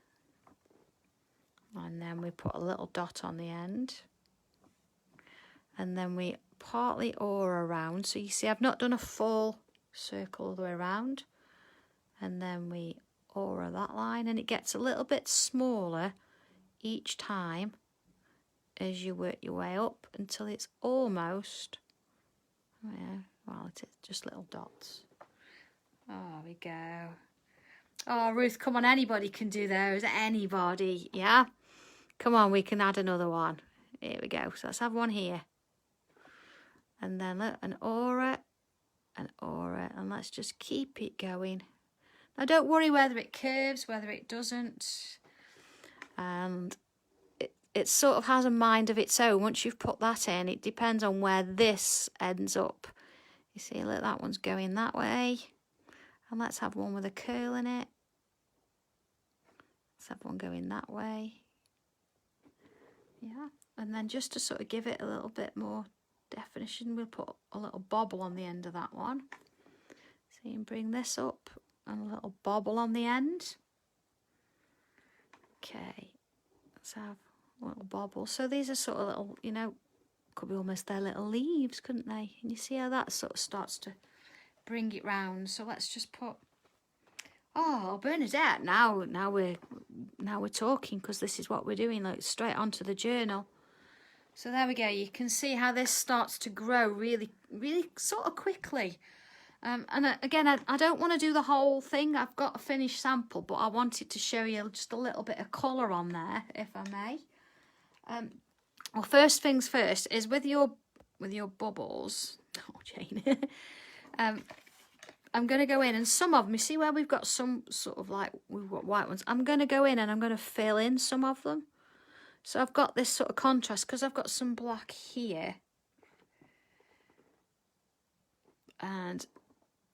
and then we put a little dot on the end, and then we partly aura around. So you see I've not done a full circle all the way around, and then we aura that line, and it gets a little bit smaller each time as you work your way up until it's almost, oh yeah, well, it is just little dots. Oh, we go. Oh, Ruth, come on, anybody can do those, anybody, yeah? Come on, we can add another one. Here we go, so let's have one here. And then look, an aura, and let's just keep it going. Now don't worry whether it curves, whether it doesn't. And it sort of has a mind of its own. Once you've put that in, it depends on where this ends up. You see, look, that one's going that way. And let's have one with a curl in it. Let's have one going that way. Yeah, and then just to sort of give it a little bit more definition, we'll put a little bobble on the end of that one. So you can bring this up and a little bobble on the end. Okay, let's have a little bobble. So these are sort of little, you know, could be almost their little leaves, couldn't they? And you see how that sort of starts to bring it round. So let's just put, oh, Bernadette, now we're talking, because this is what we're doing, like straight onto the journal. So there we go. You can see how this starts to grow really sort of quickly. And again, I don't want to do the whole thing. I've got a finished sample, but I wanted to show you just a little bit of colour on there, if I may. Well, first things first is with your bubbles. Oh, Jane. I'm going to go in, and some of them, you see where we've got some sort of like, we've got white ones. I'm going to go in and I'm going to fill in some of them. So I've got this sort of contrast because I've got some black here. And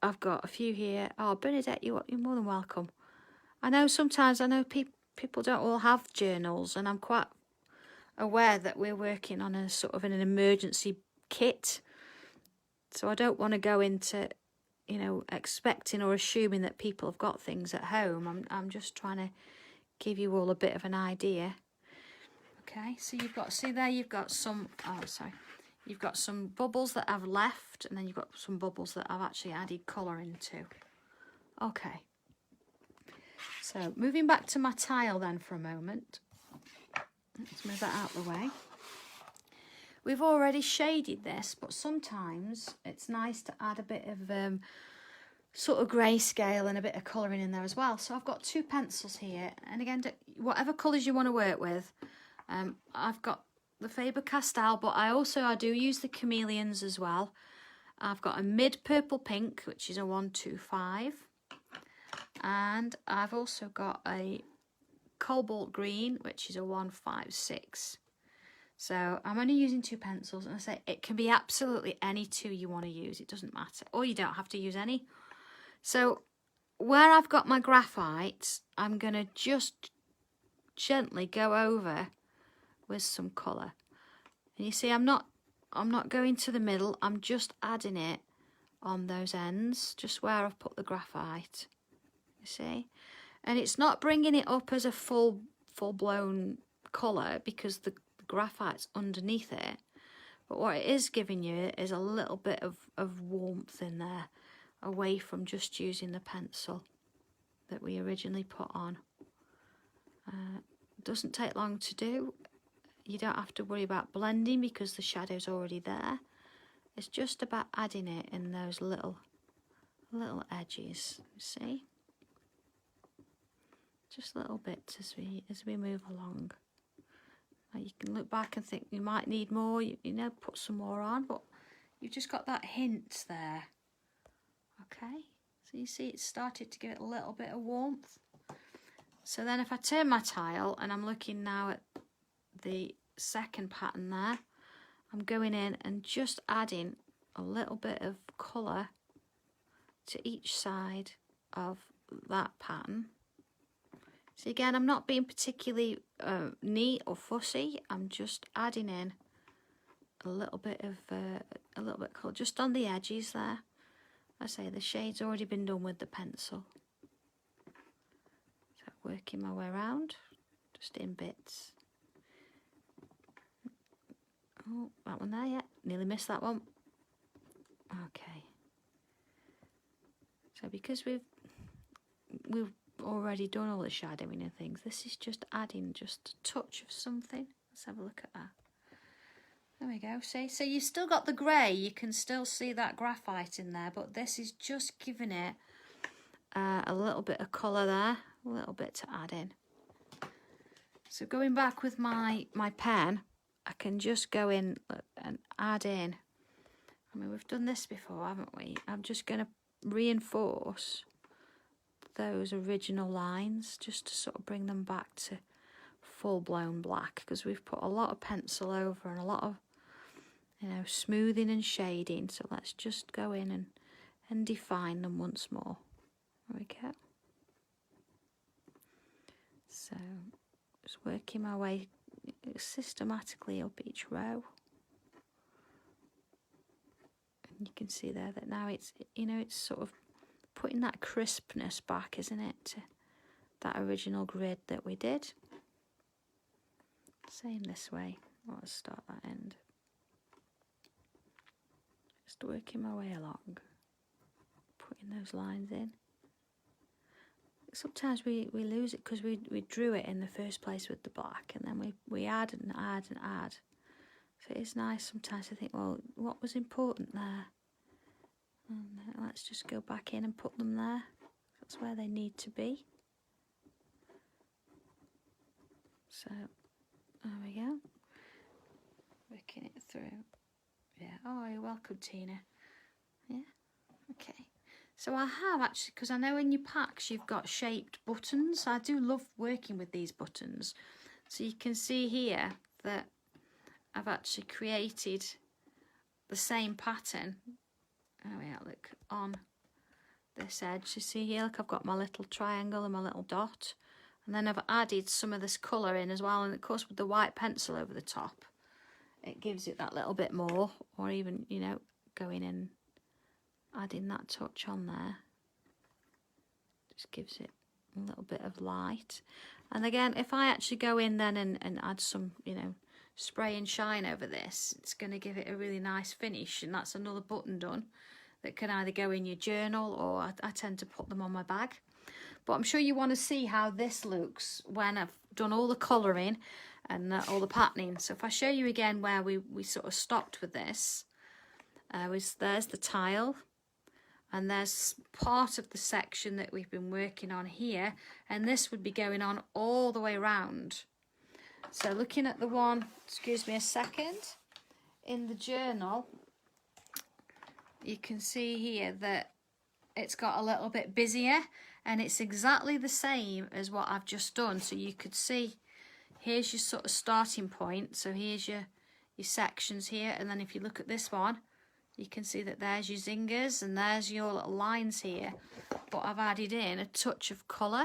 I've got a few here. Oh, Bernadette, you're more than welcome. I know sometimes, people don't all have journals, and I'm quite aware that we're working on a sort of an emergency kit. So I don't want to go into, you know, expecting or assuming that people have got things at home. I'm just trying to give you all a bit of an idea. Okay, so you've got, see there, you've got some, oh, sorry. You've got some bubbles that I've left, and then you've got some bubbles that I've actually added colour into. Okay. So, moving back to my tile then for a moment. Let's move that out of the way. We've already shaded this, but sometimes it's nice to add a bit of sort of grayscale and a bit of colouring in there as well. So I've got two pencils here, and again, whatever colours you want to work with. I've got the Faber-Castell, but I do use the chameleons as well. I've got a mid purple pink, which is a 125, and I've also got a cobalt green, which is a 156. So I'm only using two pencils, and I say it can be absolutely any two you want to use. It doesn't matter, or you don't have to use any. So where I've got my graphite, I'm going to just gently go over with some colour. And you see, I'm not going to the middle, I'm just adding it on those ends, just where I've put the graphite, you see. And it's not bringing it up as a full-blown colour because the graphite's underneath it, but what it is giving you is a little bit of warmth in there, away from just using the pencil that we originally put on. Doesn't take long to do. You don't have to worry about blending because the shadow's already there. It's just about adding it in those little edges, you see. just little bits as we move along. Now you can look back and think you might need more, you know, put some more on, but you've just got that hint there. Okay, so you see it's started to give it a little bit of warmth. So then if I turn my tile and I'm looking now at the second pattern there, I'm going in and just adding a little bit of colour to each side of that pattern. So again, I'm not being particularly neat or fussy. I'm just adding in a little bit of colour just on the edges there. I say the shade's already been done with the pencil. So working my way around, just in bits. Oh, that one there, yeah, nearly missed that one. Okay. So because we've already done all the shadowing and things, this is just adding just a touch of something. Let's have a look at that. There we go, see? So you've still got the grey, you can still see that graphite in there, but this is just giving it a little bit of colour there, a little bit to add in. So going back with my pen, I can just go in and add in. I mean, we've done this before, haven't we? I'm just going to reinforce those original lines just to sort of bring them back to full-blown black, because we've put a lot of pencil over and a lot of, you know, smoothing and shading. So let's just go in and define them once more. There we go. So just working my way systematically up each row. And you can see there that now it's, you know, it's sort of putting that crispness back, isn't it, to that original grid that we did. Same this way. Let's start that end. Just working my way along, putting those lines in. Sometimes we lose it because we drew it in the first place with the black, and then we add and add and add. So it's nice sometimes to think, well, what was important there? And let's just go back in and put them there. That's where they need to be. So there we go. Working it through. Yeah. Oh, you're welcome, Tina. Yeah. Okay. So I have actually, because I know in your packs you've got shaped buttons. I do love working with these buttons. So you can see here that I've actually created the same pattern. Oh yeah, look, on this edge. You see here, look, I've got my little triangle and my little dot. And then I've added some of this colour in as well. And of course with the white pencil over the top, it gives it that little bit more. Or even, you know, going in, adding that touch on there. Just gives it a little bit of light. And again, if I actually go in then and add some, you know, spray and shine over this, it's going to give it a really nice finish. And that's another button done that can either go in your journal, or I tend to put them on my bag. But I'm sure you want to see how this looks when I've done all the colouring and all the patterning. So if I show you again where we sort of stopped with this, there's the tile, and there's part of the section that we've been working on here, and this would be going on all the way around. So looking at the one, excuse me a second, in the journal, you can see here that it's got a little bit busier, and it's exactly the same as what I've just done. So you could see, here's your sort of starting point. So here's your sections here, and then if you look at this one, you can see that there's your zingers and there's your little lines here. But I've added in a touch of colour.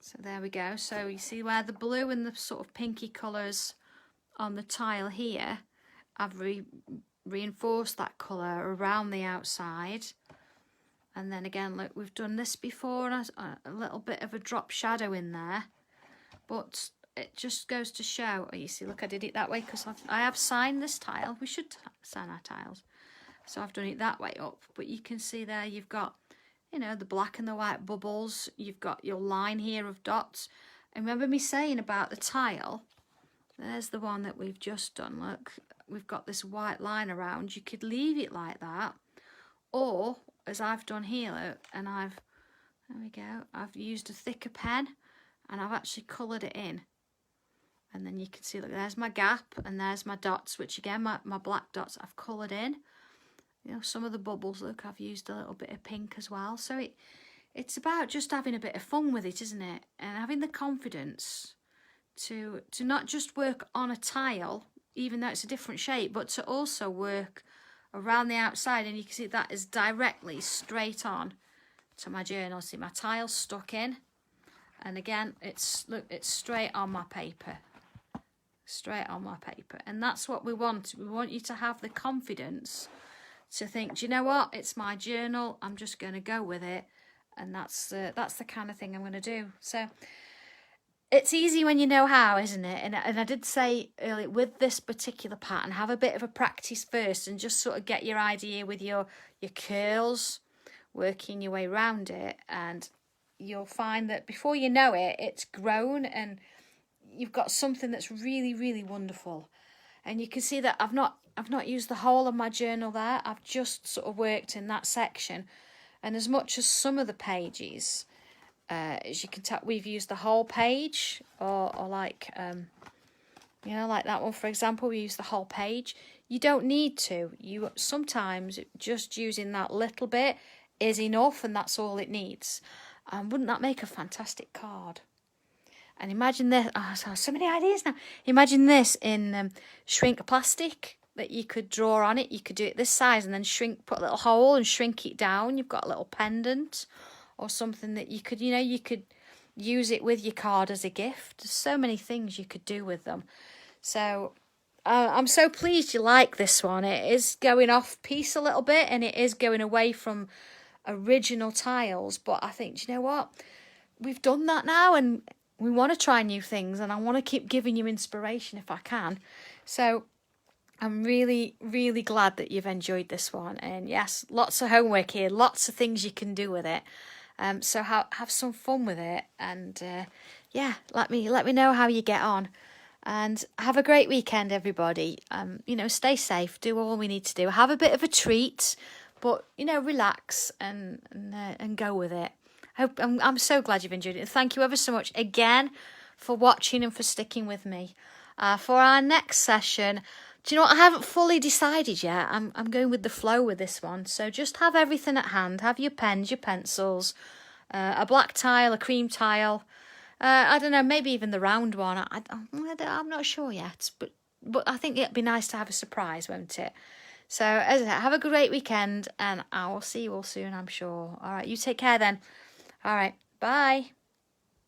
So there we go. So you see where the blue and the sort of pinky colours on the tile here, I've reinforced that colour around the outside. And then again, look, we've done this before, a little bit of a drop shadow in there. But it just goes to show, oh, you see, look, I did it that way because I have signed this tile. We should sign our tiles. So I've done it that way up. But you can see there you've got, you know, the black and the white bubbles. You've got your line here of dots. And remember me saying about the tile, there's the one that we've just done. Look, we've got this white line around. You could leave it like that. Or, as I've done here, look, and I've There we go. I've used a thicker pen and I've actually coloured it in. And then you can see, look, there's my gap and there's my dots, which again, my black dots I've coloured in. You know, some of the bubbles, look, I've used a little bit of pink as well. So it's about just having a bit of fun with it, isn't it? And having the confidence to not just work on a tile, even though it's a different shape, but to also work around the outside. And you can see that is directly straight on to my journal. See, my tile's stuck in. And again, it's straight on my paper. Straight on my paper. And that's what we want. We want you to have the confidence to think, do you know what? It's my journal. I'm just going to go with it. And that's the kind of thing I'm going to do. So it's easy when you know how, isn't it? And I did say earlier, with this particular pattern, have a bit of a practice first and just sort of get your idea with your curls, working your way around it. And you'll find that before you know it, it's grown and you've got something that's really, really wonderful. And you can see that I've not used the whole of my journal there. I've just sort of worked in that section. And as much as some of the pages, as you can tell, we've used the whole page, or like, you know, like that one, for example, we use the whole page. You don't need to. You sometimes just using that little bit is enough, and that's all it needs. Wouldn't that make a fantastic card? And imagine this, so many ideas now. Imagine this in shrink plastic that you could draw on it. You could do it this size and then shrink, put a little hole and shrink it down. You've got a little pendant or something that you could, you know, you could use it with your card as a gift. There's so many things you could do with them. So I'm so pleased you like this one. It is going off piece a little bit and it is going away from original tiles. But I think, do you know what? We've done that now and we want to try new things, and I want to keep giving you inspiration if I can. So I'm really, really glad that you've enjoyed this one. And yes, lots of homework here, lots of things you can do with it. So have some fun with it, and yeah, let me know how you get on. And have a great weekend, everybody. You know, stay safe, do all we need to do. Have a bit of a treat, but you know, relax and go with it. I'm so glad you've enjoyed it. Thank you ever so much again for watching and for sticking with me. For our next session, do you know what? I haven't fully decided yet. I'm going with the flow with this one. So just have everything at hand. Have your pens, your pencils, a black tile, a cream tile. I don't know, maybe even the round one. I'm not sure yet. But I think it'd be nice to have a surprise, won't it? So as I said, have a great weekend and I will see you all soon, I'm sure. All right, you take care then. All right, bye.